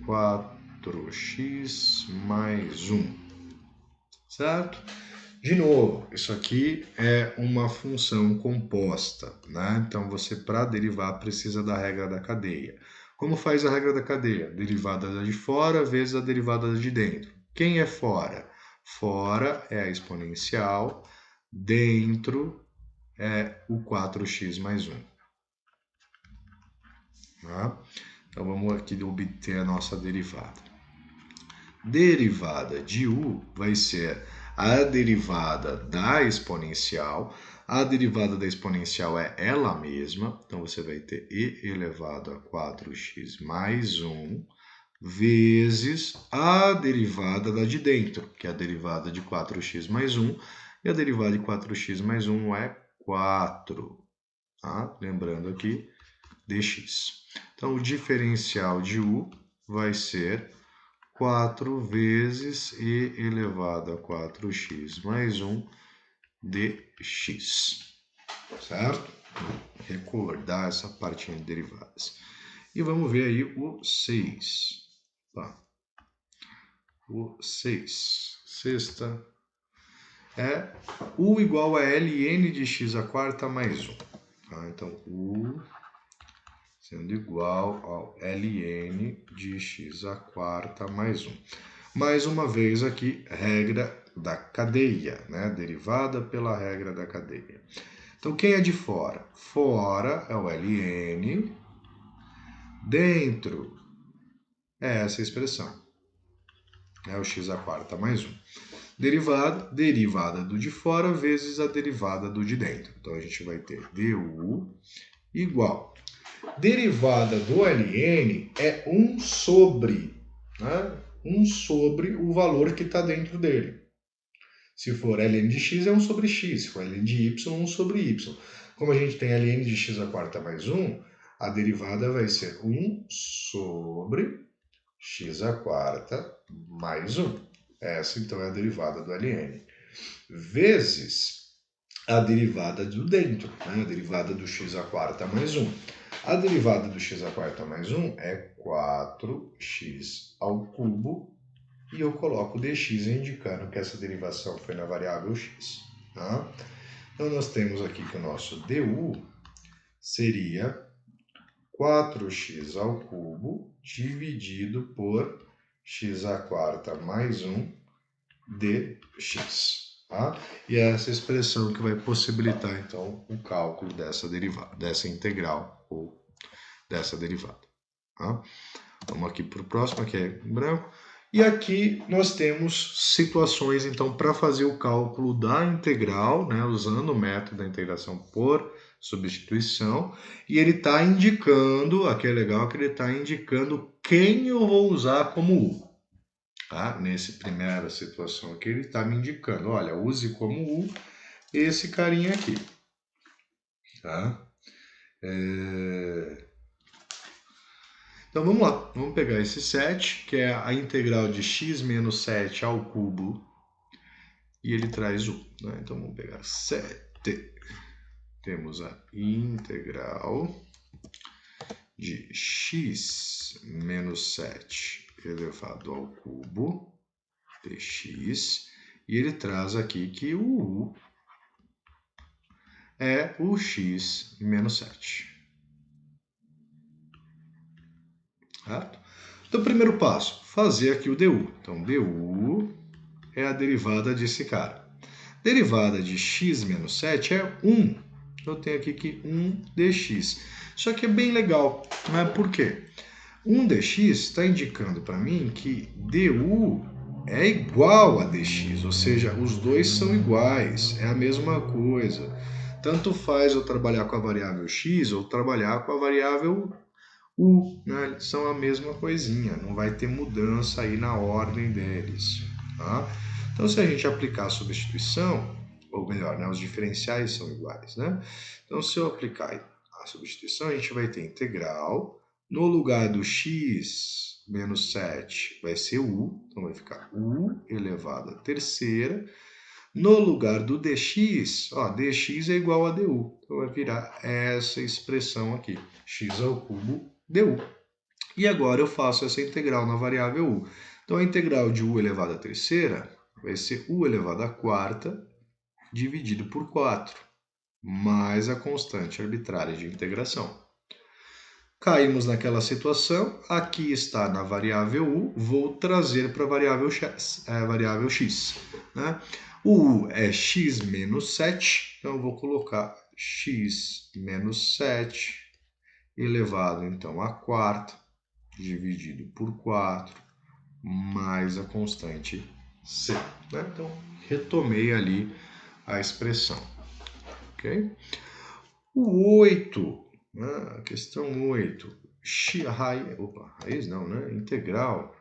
[SPEAKER 1] 4x mais 1. Certo? De novo, isso aqui é uma função composta, né? Então, você, para derivar, precisa da regra da cadeia. Como faz a regra da cadeia? Derivada da de fora vezes a derivada da de dentro. Quem é fora? Fora é a exponencial, dentro é o 4x mais 1. Tá? Então, vamos aqui obter a nossa derivada. Derivada de u vai ser a derivada da exponencial. A derivada da exponencial é ela mesma, então você vai ter e elevado a 4x mais 1 vezes a derivada da de dentro, que é a derivada de 4x mais 1, e a derivada de 4x mais 1 é 4. Tá? Lembrando aqui, dx. Então, o diferencial de u vai ser 4 vezes e elevado a 4x mais 1 dx, certo? Recordar essa partinha de derivadas. E vamos ver aí o 6. Tá. O 6. Sexta é u igual a ln de x à quarta mais 1. Tá? Então, u sendo igual ao ln de x à quarta mais 1. Mais uma vez aqui, regra da cadeia, né? Derivada pela regra da cadeia. Então, quem é de fora? Fora é o ln, dentro é essa expressão, é o x à quarta mais 1. Derivada do de fora vezes a derivada do de dentro. Então, a gente vai ter du igual. Derivada do ln é 1 sobre, né? 1 sobre o valor que está dentro dele. Se for ln de x, é 1 sobre x. Se for ln de y, 1 sobre y. Como a gente tem ln de x à quarta mais 1, a derivada vai ser 1 sobre x à quarta mais 1. Essa, então, é a derivada do ln. Vezes a derivada do dentro, né? A derivada do x à quarta mais 1. A derivada do x à quarta mais 1 é 4x ao cubo, e eu coloco dx indicando que essa derivação foi na variável x. Tá? Então, nós temos aqui que o nosso du seria 4x ao cubo dividido por x à quarta mais 1 dx. Tá? E é essa expressão que vai possibilitar, então, o cálculo dessa derivada, dessa integral ou dessa derivada. Tá? Vamos aqui para o próximo, que é em branco. E aqui nós temos situações, então, para fazer o cálculo da integral, né, usando o método da integração por substituição. E ele está indicando, aqui é legal que ele está indicando quem eu vou usar como u. Tá? Nessa primeira situação aqui, ele está me indicando, olha, use como u esse carinha aqui. Tá? Então vamos lá, vamos pegar esse 7, que é a integral de x menos 7 ao cubo, e ele traz 1. Né? Então vamos pegar 7. Temos a integral de x menos 7 elevado ao cubo dx, e ele traz aqui que o u é o x menos 7. Certo? Então, primeiro passo, fazer aqui o du. Então, du é a derivada desse cara. Derivada de x menos 7 é 1. Eu tenho aqui que 1 dx. Isso aqui é bem legal, né? Por quê? 1 dx está indicando para mim que du é igual a dx, ou seja, os dois são iguais, é a mesma coisa. Tanto faz eu trabalhar com a variável x ou trabalhar com a variável u, né? São a mesma coisinha, não vai ter mudança aí na ordem deles, tá? Então, se a gente aplicar a substituição, ou melhor, né, os diferenciais são iguais, né? Então, se eu aplicar a substituição, a gente vai ter integral, no lugar do x menos 7 vai ser u, então vai ficar u elevado à terceira. No lugar do dx, ó, dx é igual a du, então vai virar essa expressão aqui, x ao cubo du. E agora eu faço essa integral na variável u. Então a integral de u elevado à terceira vai ser u elevado à quarta dividido por 4, mais a constante arbitrária de integração. Caímos naquela situação, aqui está na variável u, vou trazer para a variável x. Né? O u é x menos 7, então eu vou colocar x menos 7 elevado então à quarta, dividido por 4, mais a constante c. Né? Então, retomei ali a expressão. Ok? O 8, né? Questão 8. Raiz não, né? Integral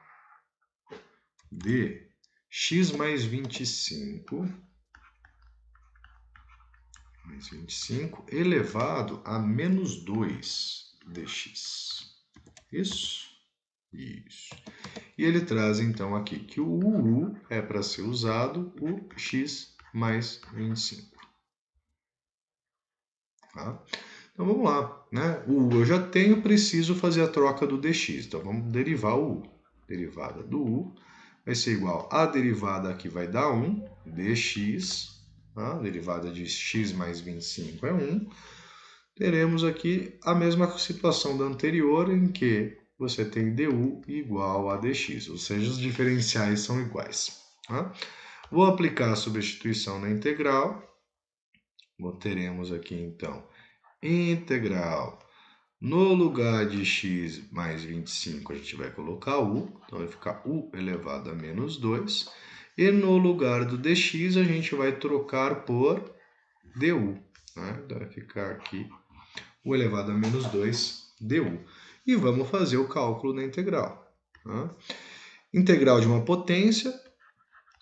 [SPEAKER 1] de x mais 25 elevado a menos 2 dx. Isso? Isso. E ele traz então aqui que o u é para ser usado o x mais 25. Tá? Então vamos lá, né? O u eu já tenho, preciso fazer a troca do dx. Então vamos derivar o u. Derivada do u vai ser igual a derivada aqui vai dar 1, dx, tá? Derivada de x mais 25 é 1. Teremos aqui a mesma situação da anterior, em que você tem du igual a dx, ou seja, os diferenciais são iguais. Tá? Vou aplicar a substituição na integral. Teremos aqui então integral. No lugar de x mais 25, a gente vai colocar u, então vai ficar u elevado a menos 2. E no lugar do dx, a gente vai trocar por du. Né? Então vai ficar aqui u elevado a menos 2 du. E vamos fazer o cálculo da integral. Tá? Integral de uma potência,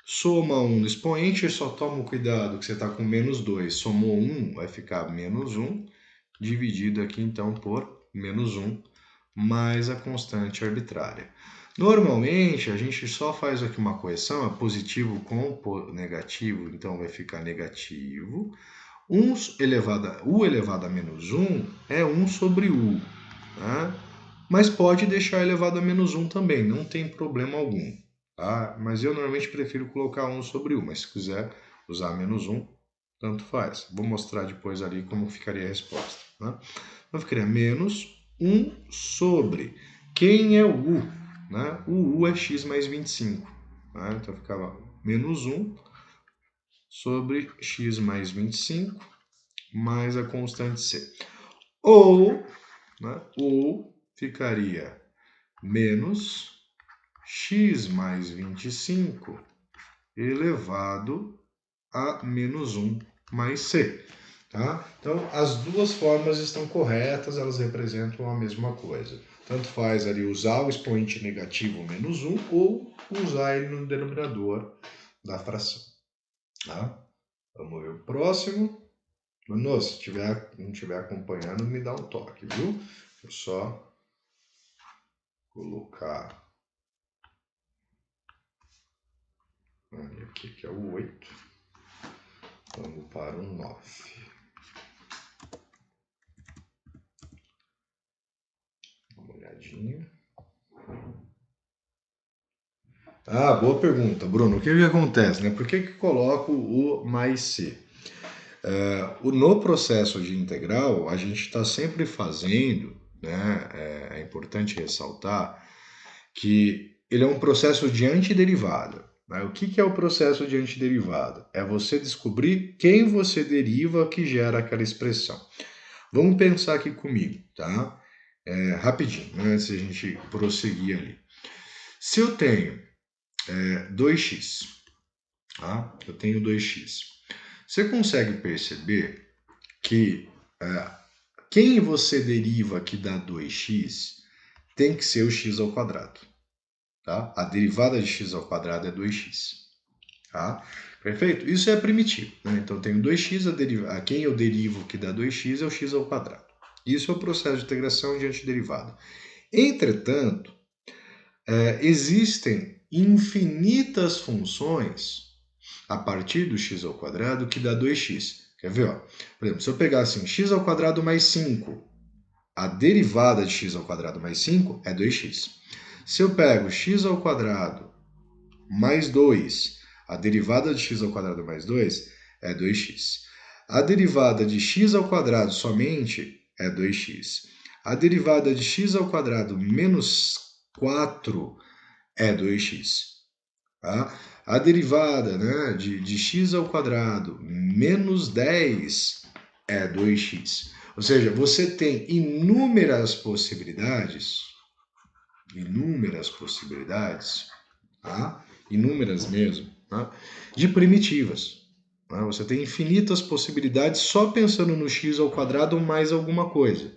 [SPEAKER 1] soma 1 no expoente, só toma cuidado que você está com menos 2. Somou 1, vai ficar menos 1, dividido aqui então por menos 1, mais a constante arbitrária. Normalmente, a gente só faz aqui uma correção, é positivo com negativo, então vai ficar negativo. U elevado a menos 1 é 1 sobre u, tá? Mas pode deixar elevado a menos 1 também, não tem problema algum. Tá? Mas eu normalmente prefiro colocar 1 sobre u, mas se quiser usar menos 1, tanto faz. Vou mostrar depois ali como ficaria a resposta. Tá? Então ficaria menos 1 sobre, quem é o u? Né? O u é x mais 25. Tá? Então ficava menos 1 sobre x mais 25, mais a constante c. Ou ficaria menos x mais 25 elevado a menos 1 mais c. Tá? Então, as duas formas estão corretas, elas representam a mesma coisa. Tanto faz ali usar o expoente negativo menos 1 ou usar ele no denominador da fração. Tá? Vamos ver o próximo. Mano, se não estiver acompanhando, me dá um toque, viu? Vou só colocar aqui, que é o 8. Vamos para o 9. Dá uma olhadinha. Ah, boa pergunta, Bruno. O que acontece, né? Por que coloco o mais c? No processo de integral, a gente está sempre fazendo, né? É importante ressaltar que ele é um processo de antiderivada. Né? O que é o processo de antiderivada? É você descobrir quem você deriva que gera aquela expressão. Vamos pensar aqui comigo, tá? rapidinho, né, antes de a gente prosseguir ali. Se eu tenho 2x, tá? Eu tenho 2x. Você consegue perceber que quem você deriva que dá 2x tem que ser o x ao quadrado. Tá? A derivada de x ao quadrado é 2x. Tá? Perfeito? Isso é primitivo. Né? Então, eu tenho 2x, a quem eu derivo que dá 2x é o x ao quadrado. Isso é o processo de integração de antiderivada. Entretanto, existem infinitas funções a partir do x ao quadrado que dá 2x. Quer ver? Ó? Por exemplo, se eu pegar assim, x ao quadrado mais 5, a derivada de x ao quadrado mais 5 é 2x. Se eu pego x ao quadrado mais 2, a derivada de x ao quadrado mais 2 é 2x. A derivada de x ao quadrado somente é 2x. A derivada de x ao quadrado menos 4 é 2x. Tá? A derivada, né, de x ao quadrado menos 10 é 2x. Ou seja, você tem inúmeras possibilidades, tá? Inúmeras mesmo, tá? De primitivas. Tá? Você tem infinitas possibilidades só pensando no x ao quadrado ou mais alguma coisa.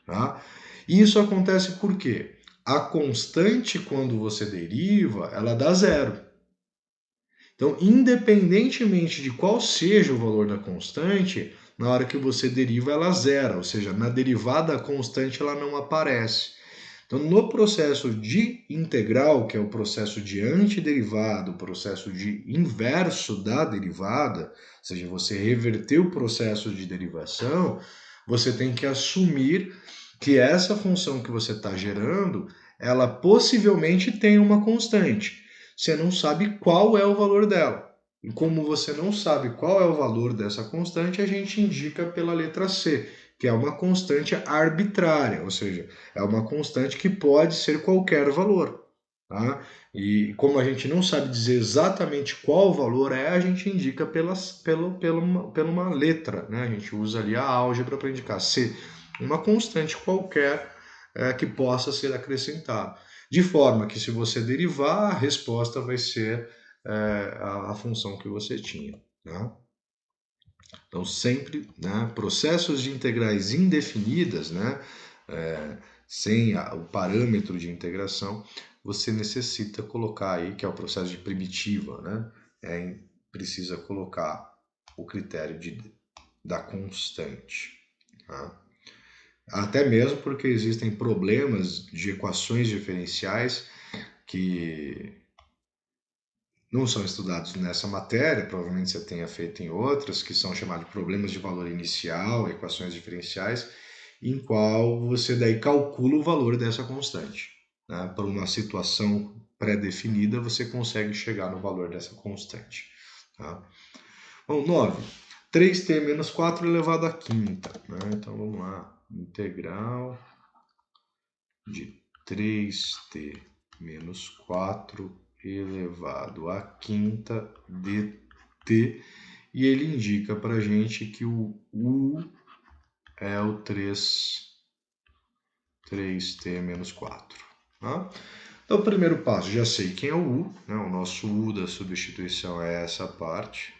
[SPEAKER 1] Tá? E isso acontece por quê? A constante, quando você deriva, ela dá zero. Então, independentemente de qual seja o valor da constante, na hora que você deriva, ela zera, ou seja, na derivada a constante ela não aparece. Então, no processo de integral, que é o processo de antiderivada, o processo de inverso da derivada, ou seja, você reverter o processo de derivação, você tem que assumir que essa função que você está gerando, ela possivelmente tem uma constante. Você não sabe qual é o valor dela. E como você não sabe qual é o valor dessa constante, a gente indica pela letra C, que é uma constante arbitrária, ou seja, é uma constante que pode ser qualquer valor. Tá? E como a gente não sabe dizer exatamente qual valor é, a gente indica pela uma letra. Né? A gente usa ali a álgebra para indicar C, uma constante qualquer que possa ser acrescentada. De forma que, se você derivar, a resposta vai ser a função que você tinha. Né? Então, sempre, né, processos de integrais indefinidas, né, sem o parâmetro de integração, você necessita colocar aí, que é o processo de primitiva, né, precisa colocar o critério da constante. Tá? Até mesmo porque existem problemas de equações diferenciais que não são estudados nessa matéria, provavelmente você tenha feito em outras, que são chamados de problemas de valor inicial, equações diferenciais, em qual você daí calcula o valor dessa constante. Né? Por uma situação pré-definida, você consegue chegar no valor dessa constante. Tá? Bom, 9. 3t menos 4 elevado à quinta. Né? Então, vamos lá. Integral de 3t menos 4 elevado à quinta dt, e ele indica para a gente que o u é o 3t menos 4. Tá? Então, o primeiro passo, já sei quem é o u, né? O nosso u da substituição é essa parte.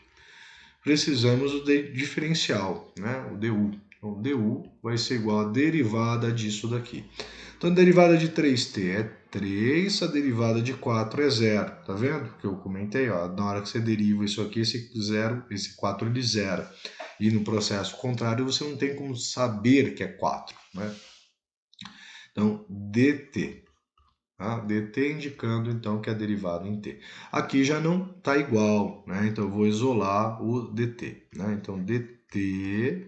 [SPEAKER 1] Precisamos do diferencial, né? O du. Então, du vai ser igual a derivada disso daqui. Então, a derivada de 3t é 3, a derivada de 4 é 0. Tá vendo? Que eu comentei, ó, na hora que você deriva isso aqui, esse 4 ele zera. E no processo contrário, você não tem como saber que é 4. Né? Então, dt. Tá? dt indicando, então, que é derivada em t. Aqui já não está igual, né? Então, eu vou isolar o dt. Né? Então, dt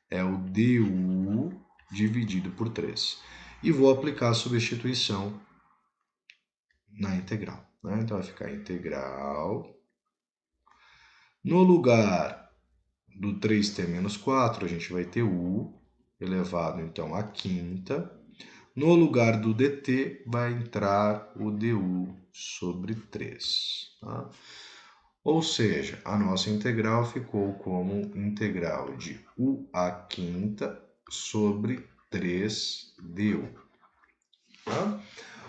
[SPEAKER 1] é o du dividido por 3. E vou aplicar a substituição na integral. Né? Então, vai ficar integral. No lugar do 3t menos 4, a gente vai ter u elevado, então, à quinta. No lugar do dt, vai entrar o du sobre 3. Tá? Ou seja, a nossa integral ficou como integral de u à quinta sobre 3du. Tá?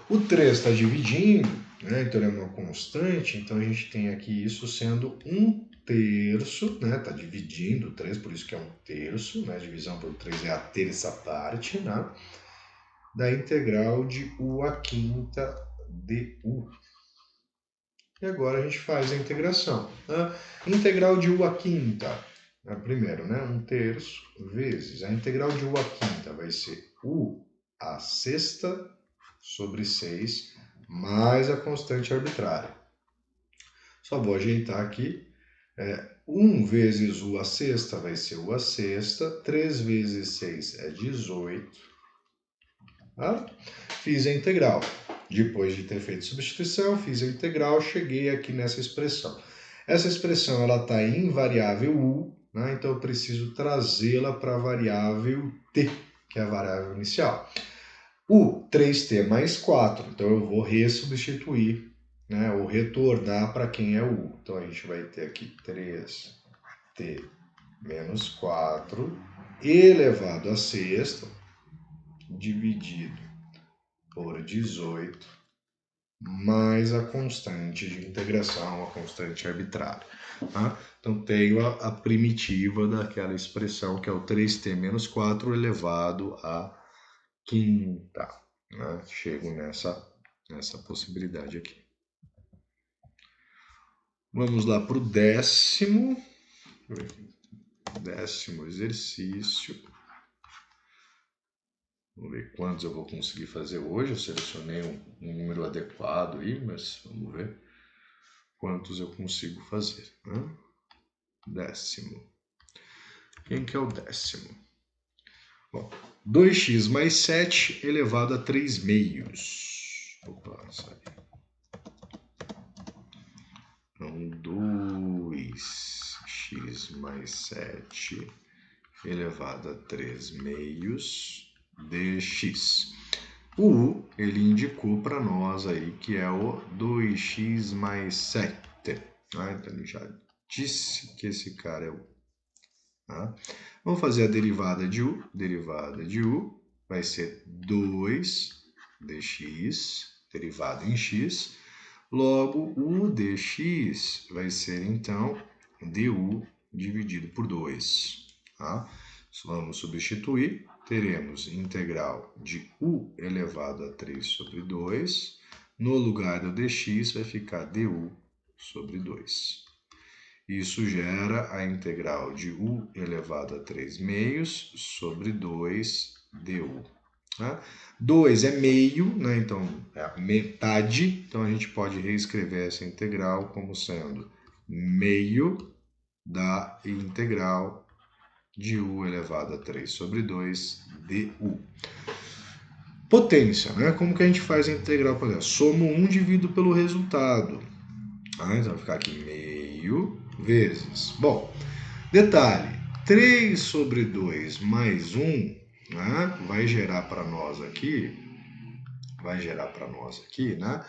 [SPEAKER 1] O 3 está dividindo, né? Então ele é uma constante, então a gente tem aqui isso sendo 1/3, né? Está dividindo o 3, por isso que é 1/3, né? Divisão por 3 é a terça parte, né? Da integral de u à quinta du. E agora a gente faz a integração. Né? Integral de u à quinta, primeiro, né? 1/3 vezes. A integral de u à quinta vai ser u à sexta sobre 6 mais a constante arbitrária. Só vou ajeitar aqui. 1 vezes u à sexta vai ser u à sexta. 3 vezes 6 é 18. Tá? Fiz a integral. Depois de ter feito substituição, fiz a integral, cheguei aqui nessa expressão. Essa expressão está em variável u, né? Então eu preciso trazê-la para a variável t, que é a variável inicial. O 3t mais 4, então eu vou ressubstituir, né? Ou retornar para quem é o u. Então a gente vai ter aqui 3t menos 4 elevado a sexta, dividido por 18, mais a constante de integração, a constante arbitrária. Tá? Então, tenho a primitiva daquela expressão que é o 3t menos 4 elevado a quinta. Né? Chego nessa possibilidade aqui. Vamos lá para o décimo exercício. Vamos ver quantos eu vou conseguir fazer hoje. Eu selecionei um número adequado aí, mas vamos ver quantos eu consigo fazer. Né? Décimo. Quem que é o décimo? Bom, 2x mais 7 elevado a 3 meios. Opa, sai. Então, 2x mais 7 elevado a 3 meios dx. O u, ele indicou para nós aí que é o 2x mais 7. Então ele já disse que esse cara é o. Tá? Vamos fazer a derivada de u. Derivada de u vai ser 2 dx, derivada em x. Logo, u dx vai ser, então, du dividido por 2. Tá? Vamos substituir. Teremos integral de u elevado a 3 sobre 2. No lugar do dx vai ficar du sobre 2. Isso gera a integral de u elevado a 3 meios sobre 2 du. Tá? 2 é meio, né? Então é a metade. Então a gente pode reescrever essa integral como sendo meio da integral de u elevado a 3 sobre 2 du. Potência, né? Como que a gente faz a integral? Por exemplo, somo 1 dividido pelo resultado. Então vai ficar aqui meio vezes. Bom, detalhe, 3 sobre 2 mais 1, né? Vai gerar para nós aqui, né?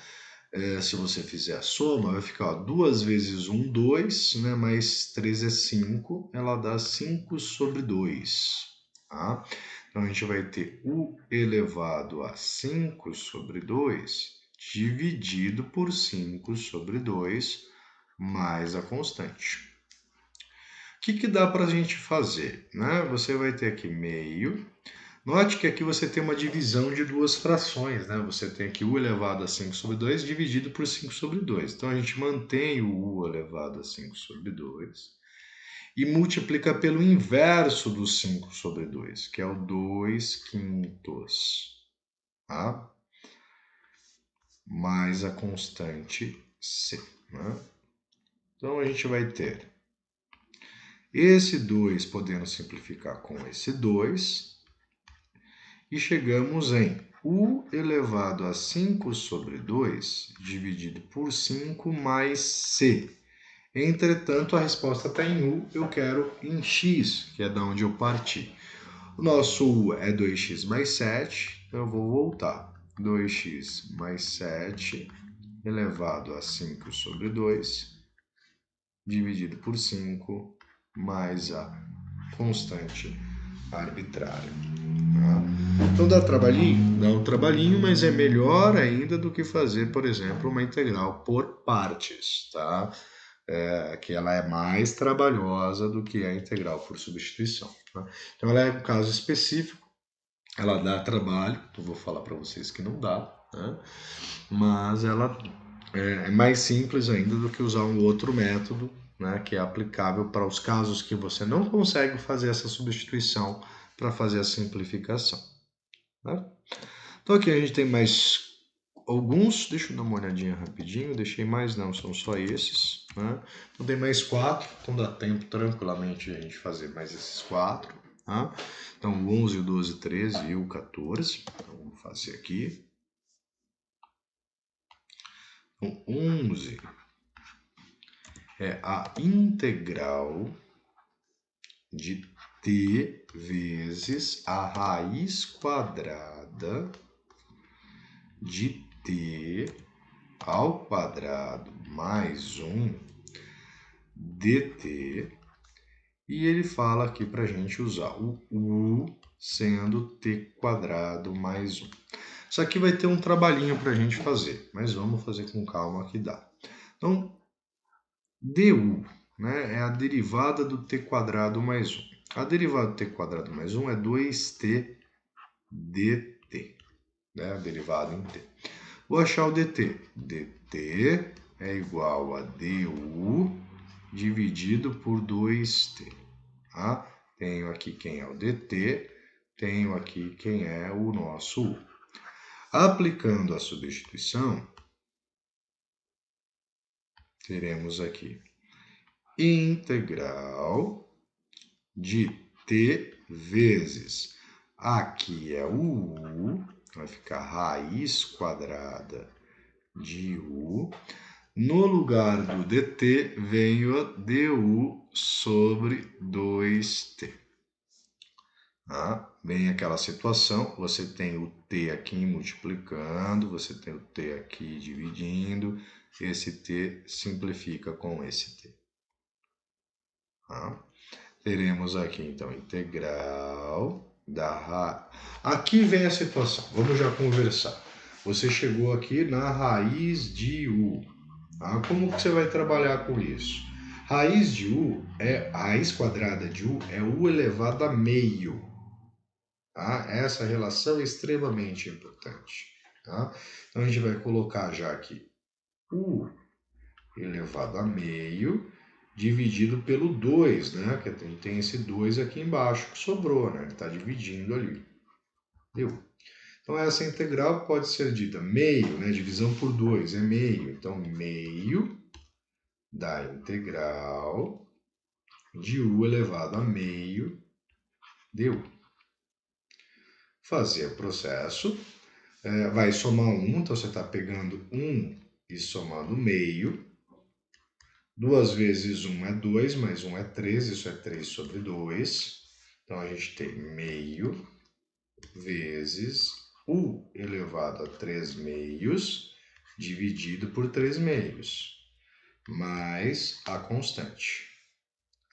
[SPEAKER 1] Se você fizer a soma, vai ficar 2 vezes 1, 2, né? Mais 3 é 5, ela dá 5 sobre 2. Tá? Então a gente vai ter u elevado a 5 sobre 2 dividido por 5 sobre 2 mais a constante. O que dá para a gente fazer? Né? Você vai ter aqui meio. Note que aqui você tem uma divisão de duas frações, né? Você tem aqui u elevado a 5 sobre 2 dividido por 5 sobre 2. Então, a gente mantém o u elevado a 5 sobre 2 e multiplica pelo inverso do 5 sobre 2, que é o 2 quintos, tá? Mais a constante c. Né? Então, a gente vai ter esse 2 podendo simplificar com esse 2, e chegamos em u elevado a 5 sobre 2 dividido por 5 mais c. Entretanto, a resposta está em u, eu quero em x, que é da onde eu parti. O nosso u é 2x mais 7, então eu vou voltar. 2x mais 7 elevado a 5 sobre 2 dividido por 5 mais a constante arbitrária. Tá? Então dá trabalhinho? Dá um trabalhinho, mas é melhor ainda do que fazer, por exemplo, uma integral por partes, tá? Que ela é mais trabalhosa do que a integral por substituição. Tá? Então ela é um caso específico, ela dá trabalho, eu vou falar para vocês que não dá, né? Mas ela é mais simples ainda do que usar um outro método, né, que é aplicável para os casos que você não consegue fazer essa substituição para fazer a simplificação. Né? Então aqui a gente tem mais alguns, deixa eu dar uma olhadinha rapidinho, deixei mais não, são só esses. Né? Então tem mais 4, então dá tempo tranquilamente a gente fazer mais esses 4. Tá? Então o 11, o 12, o 13 e o 14. Então vamos fazer aqui. Então 11 é a integral de t vezes a raiz quadrada de t ao quadrado mais 1 dt, e ele fala aqui para a gente usar o u sendo t quadrado mais 1. Isso aqui vai ter um trabalhinho para a gente fazer, mas vamos fazer com calma que dá. Então, du, né, é a derivada do t quadrado mais 1. A derivada do t quadrado mais 1 é 2t dt, né, a derivada em t. Vou achar o dt. dt é igual a du dividido por 2t. Tá? Tenho aqui quem é o dt, tenho aqui quem é o nosso u. Aplicando a substituição, teremos aqui integral de t vezes, aqui é o u, vai ficar raiz quadrada de u. No lugar do dt, vem o du sobre 2t. Tá? Vem aquela situação, você tem o t aqui multiplicando, você tem o t aqui dividindo, esse t simplifica com esse t. Tá? Teremos aqui, então, integral da Aqui vem a situação, vamos já conversar. Você chegou aqui na raiz de u. Tá? Como que você vai trabalhar com isso? Raiz de u, a raiz quadrada de u é u elevado a meio. Tá? Essa relação é extremamente importante. Tá? Então a gente vai colocar já aqui u elevado a meio dividido pelo 2, né? Que tem esse 2 aqui embaixo que sobrou, né? Ele está dividindo ali. Deu. Então essa integral pode ser dita meio, né? Divisão por 2 é meio. Então meio da integral de u elevado a meio deu. Fazer o processo, vai somar 1, então você está pegando 1 e somando meio. 2 vezes 1 é 2, mais 1 é 3, isso é 3 sobre 2. Então a gente tem meio vezes u elevado a 3 meios dividido por 3 meios, mais a constante.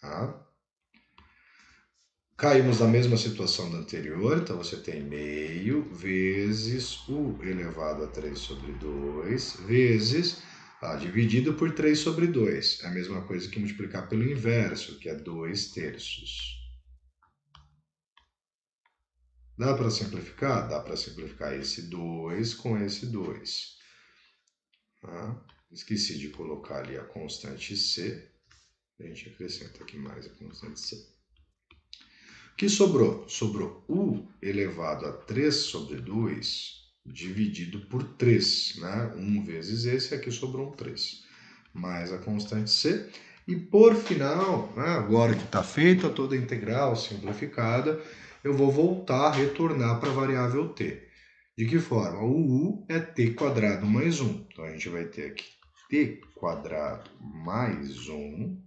[SPEAKER 1] Tá? Caímos na mesma situação da anterior, então você tem meio vezes u elevado a 3 sobre 2 vezes dividido por 3 sobre 2. É a mesma coisa que multiplicar pelo inverso, que é 2 terços. Dá para simplificar? Dá para simplificar esse 2 com esse 2. Tá? Esqueci de colocar ali a constante c. A gente acrescenta aqui mais a constante c. O que sobrou? Sobrou u elevado a 3 sobre 2 dividido por 3. Né? 1 vezes esse, aqui sobrou um 3. Mais a constante c. E por final, né, agora que está feita toda a integral simplificada, eu vou voltar a retornar para a variável t. De que forma? O u é t quadrado mais 1. Então a gente vai ter aqui t quadrado mais 1,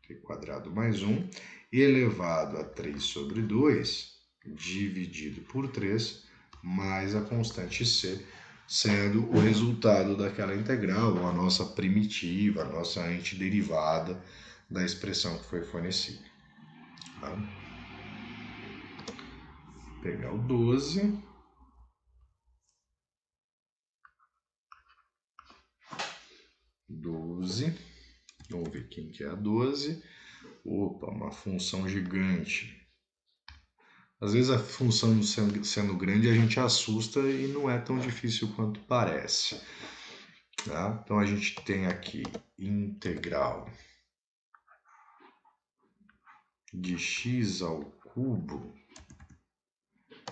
[SPEAKER 1] t quadrado mais 1, elevado a 3 sobre 2, dividido por 3, mais a constante c, sendo o resultado daquela integral, ou a nossa primitiva, a nossa antiderivada da expressão que foi fornecida. Tá? pegar o 12. Vamos ver quem que é a 12. Opa, uma função gigante. Às vezes a função sendo grande a gente assusta e não é tão difícil quanto parece. Tá? Então a gente tem aqui integral de x ao cubo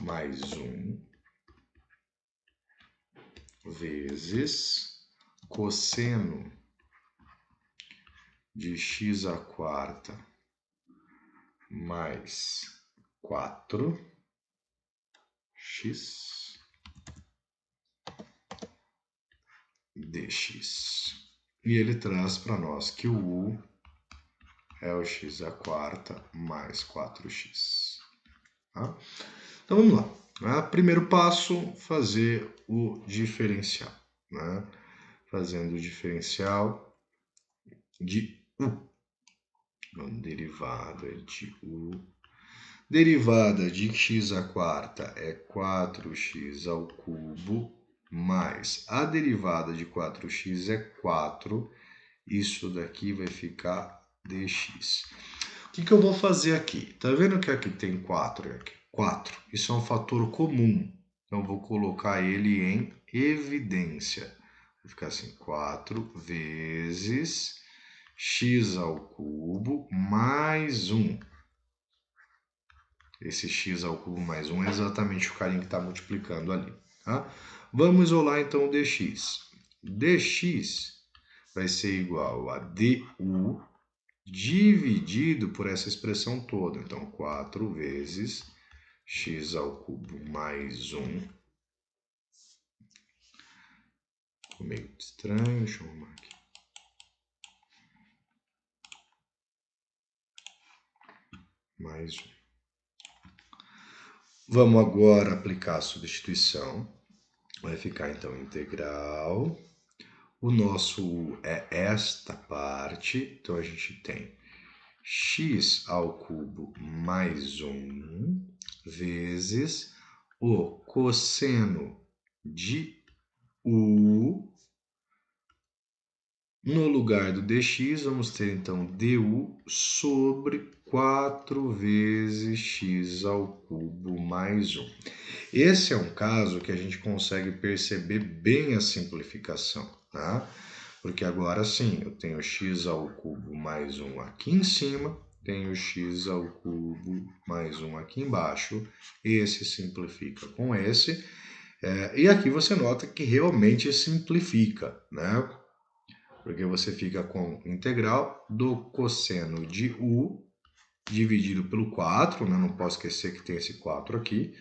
[SPEAKER 1] mais 1 vezes cosseno de x à quarta mais 4x dx. E ele traz para nós que o u é o x à quarta mais 4x. Tá? Então vamos lá. Primeiro passo, fazer o diferencial. Né? Fazendo o diferencial de u. Derivada de u. Derivada de x à quarta é 4x ao cubo, mais a derivada de 4x é 4. Isso daqui vai ficar dx. O que eu vou fazer aqui? Tá vendo que aqui tem 4 e aqui? 4. Isso é um fator comum. Então, eu vou colocar ele em evidência. Vai ficar assim, 4 vezes x ao cubo mais 1. Esse x ao cubo mais 1 é exatamente o carinho que está multiplicando ali. Tá? Vamos isolar então o dx. dx vai ser igual a du dividido por essa expressão toda. Então, 4 vezes x ao cubo mais 1. Ficou meio estranho, deixa eu arrumar aqui. Mais 1. Vamos agora aplicar a substituição. Vai ficar então integral. O nosso u é esta parte. Então a gente tem x ao cubo mais 1 vezes o cosseno de u. No lugar do dx, vamos ter então du sobre 4 vezes x ao cubo mais 1. Esse é um caso que a gente consegue perceber bem a simplificação, tá? Porque agora sim, eu tenho x ao cubo mais 1 aqui em cima, tenho x ao cubo mais 1 aqui embaixo, esse simplifica com esse, e aqui você nota que realmente simplifica, né? Porque você fica com integral do cosseno de u dividido pelo 4, né? Não posso esquecer que tem esse 4 aqui,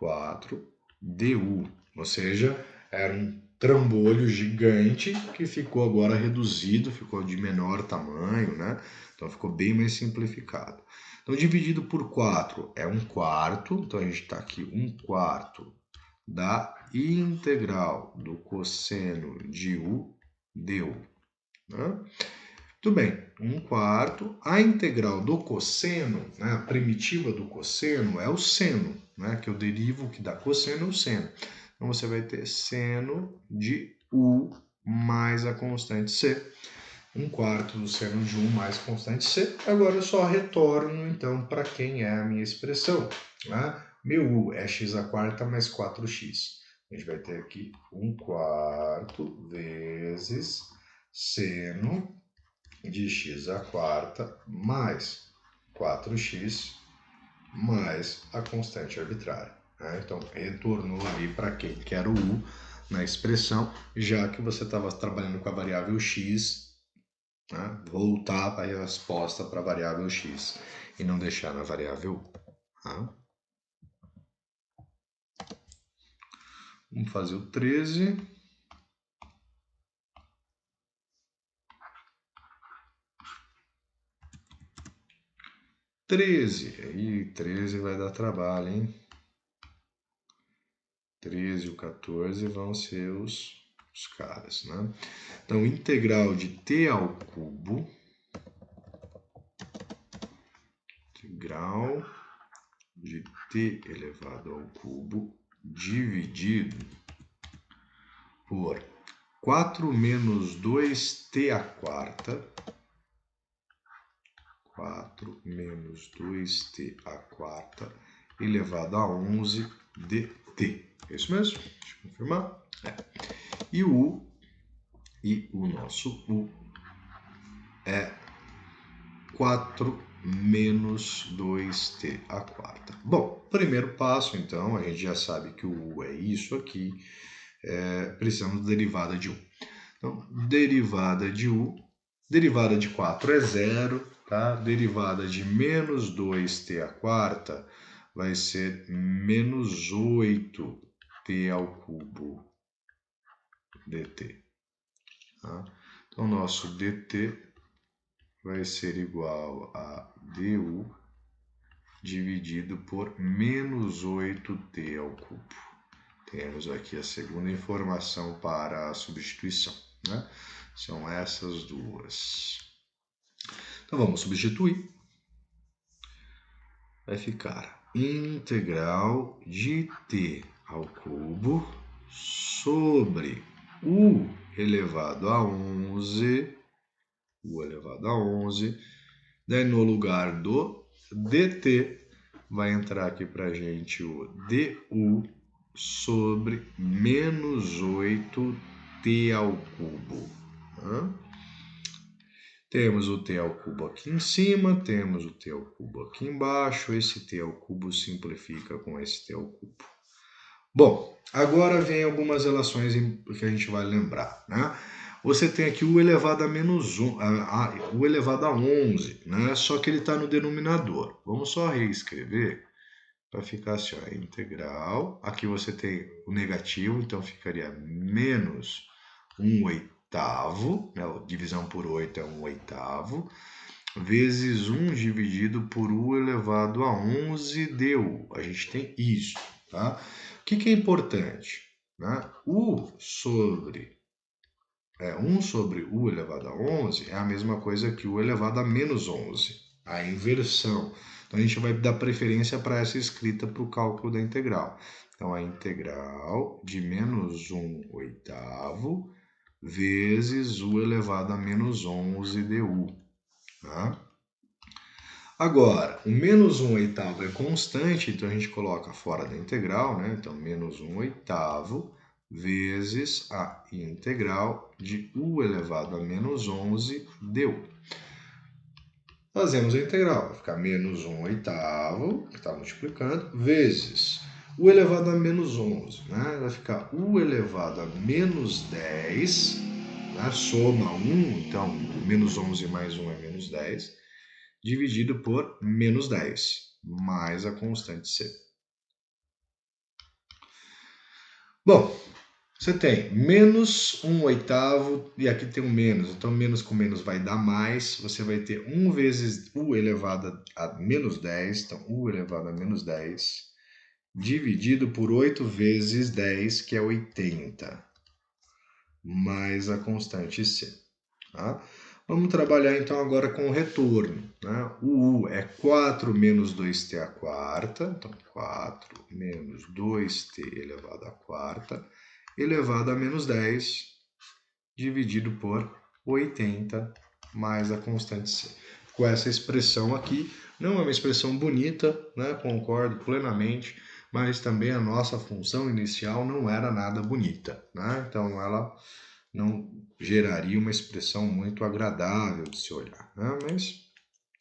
[SPEAKER 1] 4 du, ou seja, era um trambolho gigante que ficou agora reduzido, ficou de menor tamanho, né? Então ficou bem mais simplificado. Então dividido por 4 é 1/4, então a gente está aqui 1/4 da integral do cosseno de u du. Né? Tudo bem, 1/4. A integral do cosseno, né, a primitiva do cosseno é o seno, né, que eu derivo que dá cosseno é o seno. Então você vai ter seno de u mais a constante c. 1/4 do seno de 1 mais constante c. Agora eu só retorno então para quem é a minha expressão. Né? Meu u é x à quarta mais 4x. A gente vai ter aqui 1/4 vezes seno de x à quarta mais 4x mais a constante arbitrária. Né? Então, retornou ali para quem quer o u na expressão, já que você estava trabalhando com a variável x, né? Voltar para a resposta para a variável x e não deixar na variável u. Tá? Vamos fazer o 13. 13. Aí, 13 vai dar trabalho, hein? 13 e o 14 vão ser os caras, né? Então, integral de t ao cubo, integral de t elevado ao cubo dividido por 4 menos 2t à quarta, 4 menos 2t à quarta elevado a 11 dt. É isso mesmo? Deixa eu confirmar. E o nosso U é 4 menos 2t à quarta. Bom, primeiro passo, então, a gente já sabe que o U é isso aqui, precisamos de derivada de U. Então, derivada de U, derivada de 4 é zero, tá? Derivada de menos 2t à quarta vai ser menos 8t ao cubo dt. Tá? Então, nosso dt vai ser igual a du dividido por menos 8t ao cubo. Temos aqui a segunda informação para a substituição, né? São essas duas. Então vamos substituir. Vai ficar integral de t ao cubo sobre u elevado a 11, daí no lugar do dt vai entrar aqui para gente o du sobre menos 8t ao cubo. Temos o t ao cubo aqui em cima, temos o t ao cubo aqui embaixo, esse t ao cubo simplifica com esse t ao cubo. Bom, agora vem algumas relações que a gente vai lembrar, né? Você tem aqui o elevado a menos 1, o elevado a 11, né? Só que ele está no denominador. Vamos só reescrever para ficar assim, ó, integral. Aqui você tem o negativo, então ficaria menos 1/8, né? Divisão por 8 é 1/8, vezes 1 dividido por u elevado a 11 du. A gente tem isso, tá? O que é importante? Né? 1 sobre u elevado a 11 é a mesma coisa que u elevado a menos 11, a inversão. Então, a gente vai dar preferência para essa escrita para o cálculo da integral. Então, a integral de menos 1/8 vezes u elevado a menos 11 du. Tá? Agora, o menos 1/8 é constante, então a gente coloca fora da integral, né? Então, menos 1/8 vezes a integral de u elevado a menos 11 du. Fazemos a integral, vai ficar menos 1/8, que está multiplicando, vezes u elevado a menos 11, né? Vai ficar u elevado a menos 10, né? Soma 1, então menos 11 mais 1 é menos 10, dividido por menos 10, mais a constante c. Bom, você tem menos 1/8 e aqui tem um menos, então menos com menos vai dar mais, você vai ter 1 vezes u elevado a menos 10, então u elevado a menos 10, dividido por 8 vezes 10, que é 80, mais a constante c. Tá? Vamos trabalhar então agora com o retorno. Né? O U é 4 menos 2t à quarta, então 4 menos 2t elevado à quarta, elevado a menos 10, dividido por 80, mais a constante c. Com essa expressão aqui, não é uma expressão bonita, né? Concordo plenamente, mas também a nossa função inicial não era nada bonita. Né? Então ela não geraria uma expressão muito agradável de se olhar, né? Mas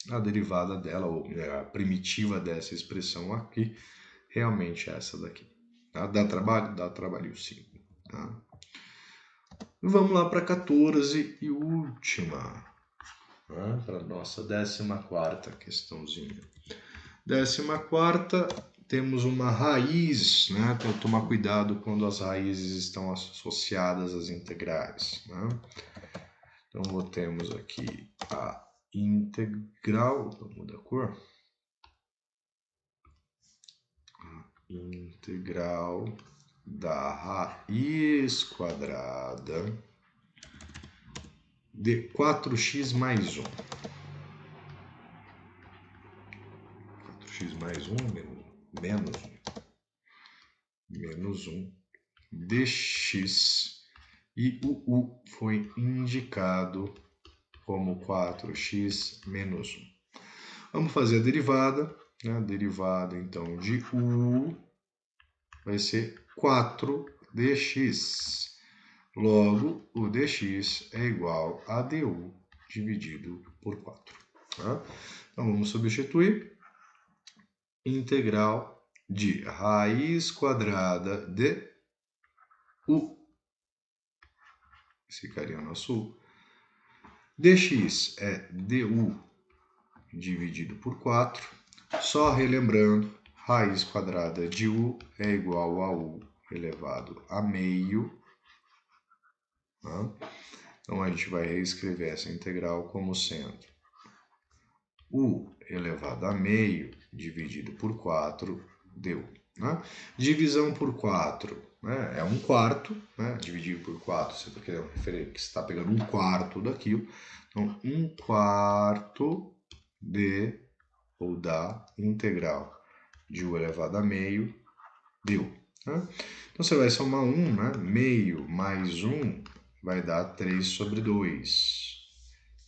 [SPEAKER 1] a derivada dela, ou a primitiva dessa expressão aqui, realmente é essa daqui. Tá? Dá trabalho? Dá trabalho sim. Tá? Vamos lá para 14 e última, né? Para a nossa 14ª questãozinha. 14ª, temos uma raiz, né? Tem que tomar cuidado quando as raízes estão associadas às integrais, né? Então, temos aqui a integral, vou mudar a cor, a integral da raiz quadrada de 4x mais 1. 4x mais 1 menos menos 1 dx, e o u foi indicado como 4x menos 1. Vamos fazer a derivada, né? A derivada então de u vai ser 4dx. Logo, o dx é igual a du dividido por 4. Tá? Então vamos substituir. Integral de raiz quadrada de u. Esse carinha é o nosso u. Dx é du dividido por 4. Só relembrando, raiz quadrada de u é igual a u elevado a meio. Tá? Então a gente vai reescrever essa integral como sendo u elevado a meio dividido por 4 du. Né? Divisão por 4, né? É 1/4, né? Dividido por 4, você está pegando 1/4 daquilo. Então, 1/4 de, ou da, integral de u elevado a meio du. Né? Então, você vai somar 1, né? Meio mais 1 vai dar 3 sobre 2.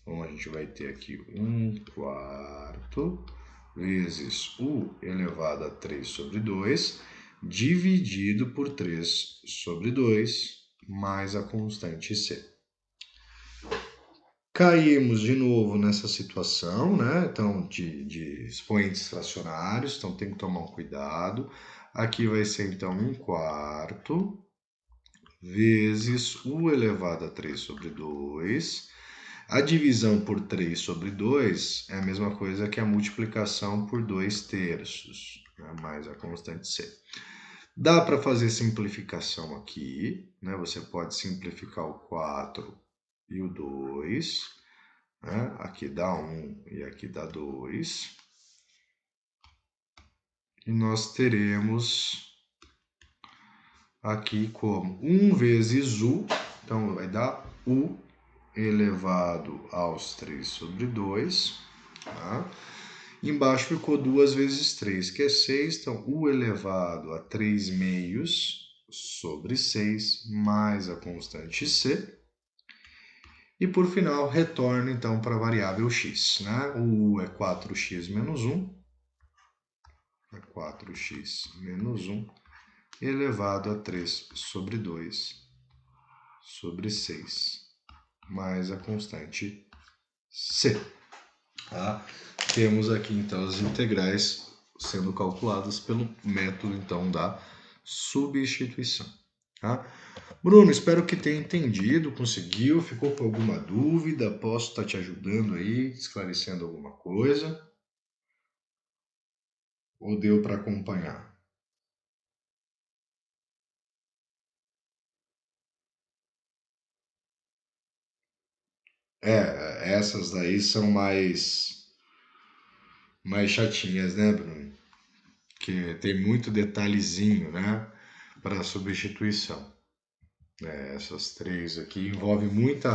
[SPEAKER 1] Então, a gente vai ter aqui 1/4 vezes u elevado a 3 sobre 2, dividido por 3 sobre 2, mais a constante c. Caímos de novo nessa situação, né? Então, de expoentes fracionários, então tem que tomar um cuidado. Aqui vai ser, então, 1/4 vezes u elevado a 3 sobre 2. A divisão por 3 sobre 2 é a mesma coisa que a multiplicação por 2/3, né? Mais a constante c. Dá para fazer simplificação aqui, né? Você pode simplificar o 4 e o 2, né? Aqui dá 1 e aqui dá 2. E nós teremos aqui como 1 vezes u, então vai dar u elevado aos 3 sobre 2. Tá? Embaixo ficou 2 vezes 3, que é 6. Então, u elevado a 3 meios sobre 6, mais a constante c. E, por final, retorna, então, para a variável x. Né? O u é 4x menos 1. É 4x menos 1 elevado a 3 sobre 2 sobre 6, mais a constante c. Tá? Temos aqui, então, as integrais sendo calculadas pelo método, então, da substituição. Tá? Bruno, espero que tenha entendido, conseguiu, ficou com alguma dúvida, posso estar te ajudando aí, esclarecendo alguma coisa, ou deu para acompanhar? Essas daí são mais chatinhas, né, Bruno? Que tem muito detalhezinho, né, para substituição. Essas três aqui envolvem muito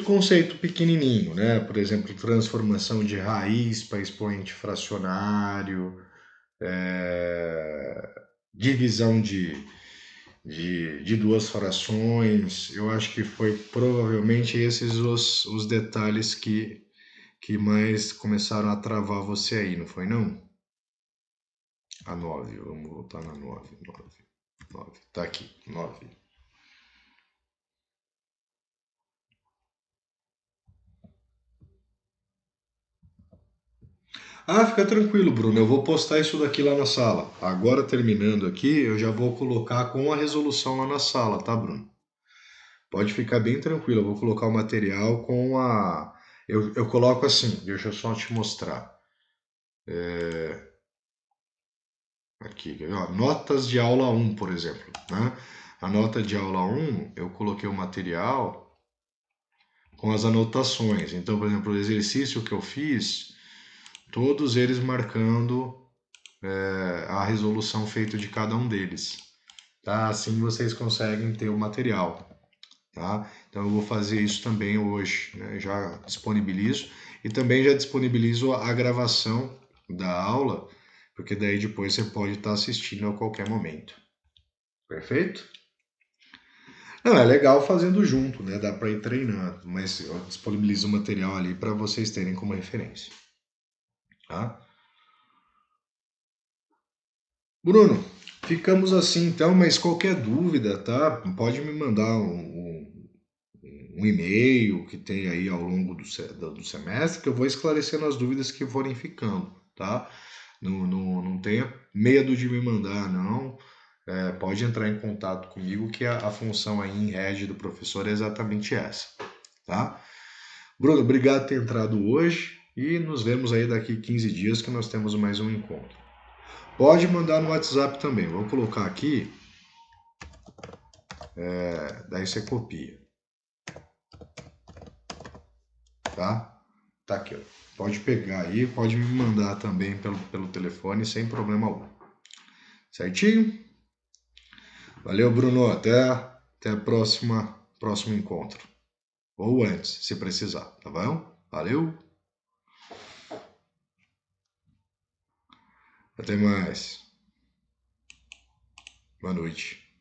[SPEAKER 1] conceito pequenininho, né? Por exemplo, transformação de raiz para expoente fracionário, divisão de duas frações. Eu acho que foi provavelmente esses os detalhes que mais começaram a travar você aí, não foi não? A 9, vamos voltar na 9. 9. Tá aqui, 9. Ah, fica tranquilo, Bruno. Eu vou postar isso daqui lá na sala. Agora, terminando aqui, eu já vou colocar com a resolução lá na sala, tá, Bruno? Pode ficar bem tranquilo. Eu vou colocar o material com a. Eu coloco assim, deixa eu só te mostrar. Aqui, ó, notas de aula 1, por exemplo. Né? A nota de aula 1, eu coloquei o material com as anotações. Então, por exemplo, o exercício que eu fiz, todos eles marcando a resolução feita de cada um deles. Tá? Assim vocês conseguem ter o material. Tá? Então eu vou fazer isso também hoje. Né? Já disponibilizo e também já disponibilizo a gravação da aula porque daí depois você pode estar assistindo a qualquer momento. Perfeito? Não, é legal fazendo junto, né? Dá para ir treinando, mas eu disponibilizo o material ali para vocês terem como referência, tá? Bruno, ficamos assim então, mas qualquer dúvida, tá? Pode me mandar um e-mail que tem aí ao longo do semestre, que eu vou esclarecendo as dúvidas que forem ficando, tá? Não tenha medo de me mandar, não. Pode entrar em contato comigo, que a função aí em rede do professor é exatamente essa, tá? Bruno, obrigado por ter entrado hoje e nos vemos aí daqui 15 dias que nós temos mais um encontro. Pode mandar no WhatsApp também. Vou colocar aqui, daí você copia, tá? Tá aqui, ó. Pode pegar aí, pode me mandar também pelo telefone sem problema algum. Certinho? Valeu, Bruno. Até a próximo encontro. Ou antes, se precisar, tá bom? Valeu. Até mais. Boa noite.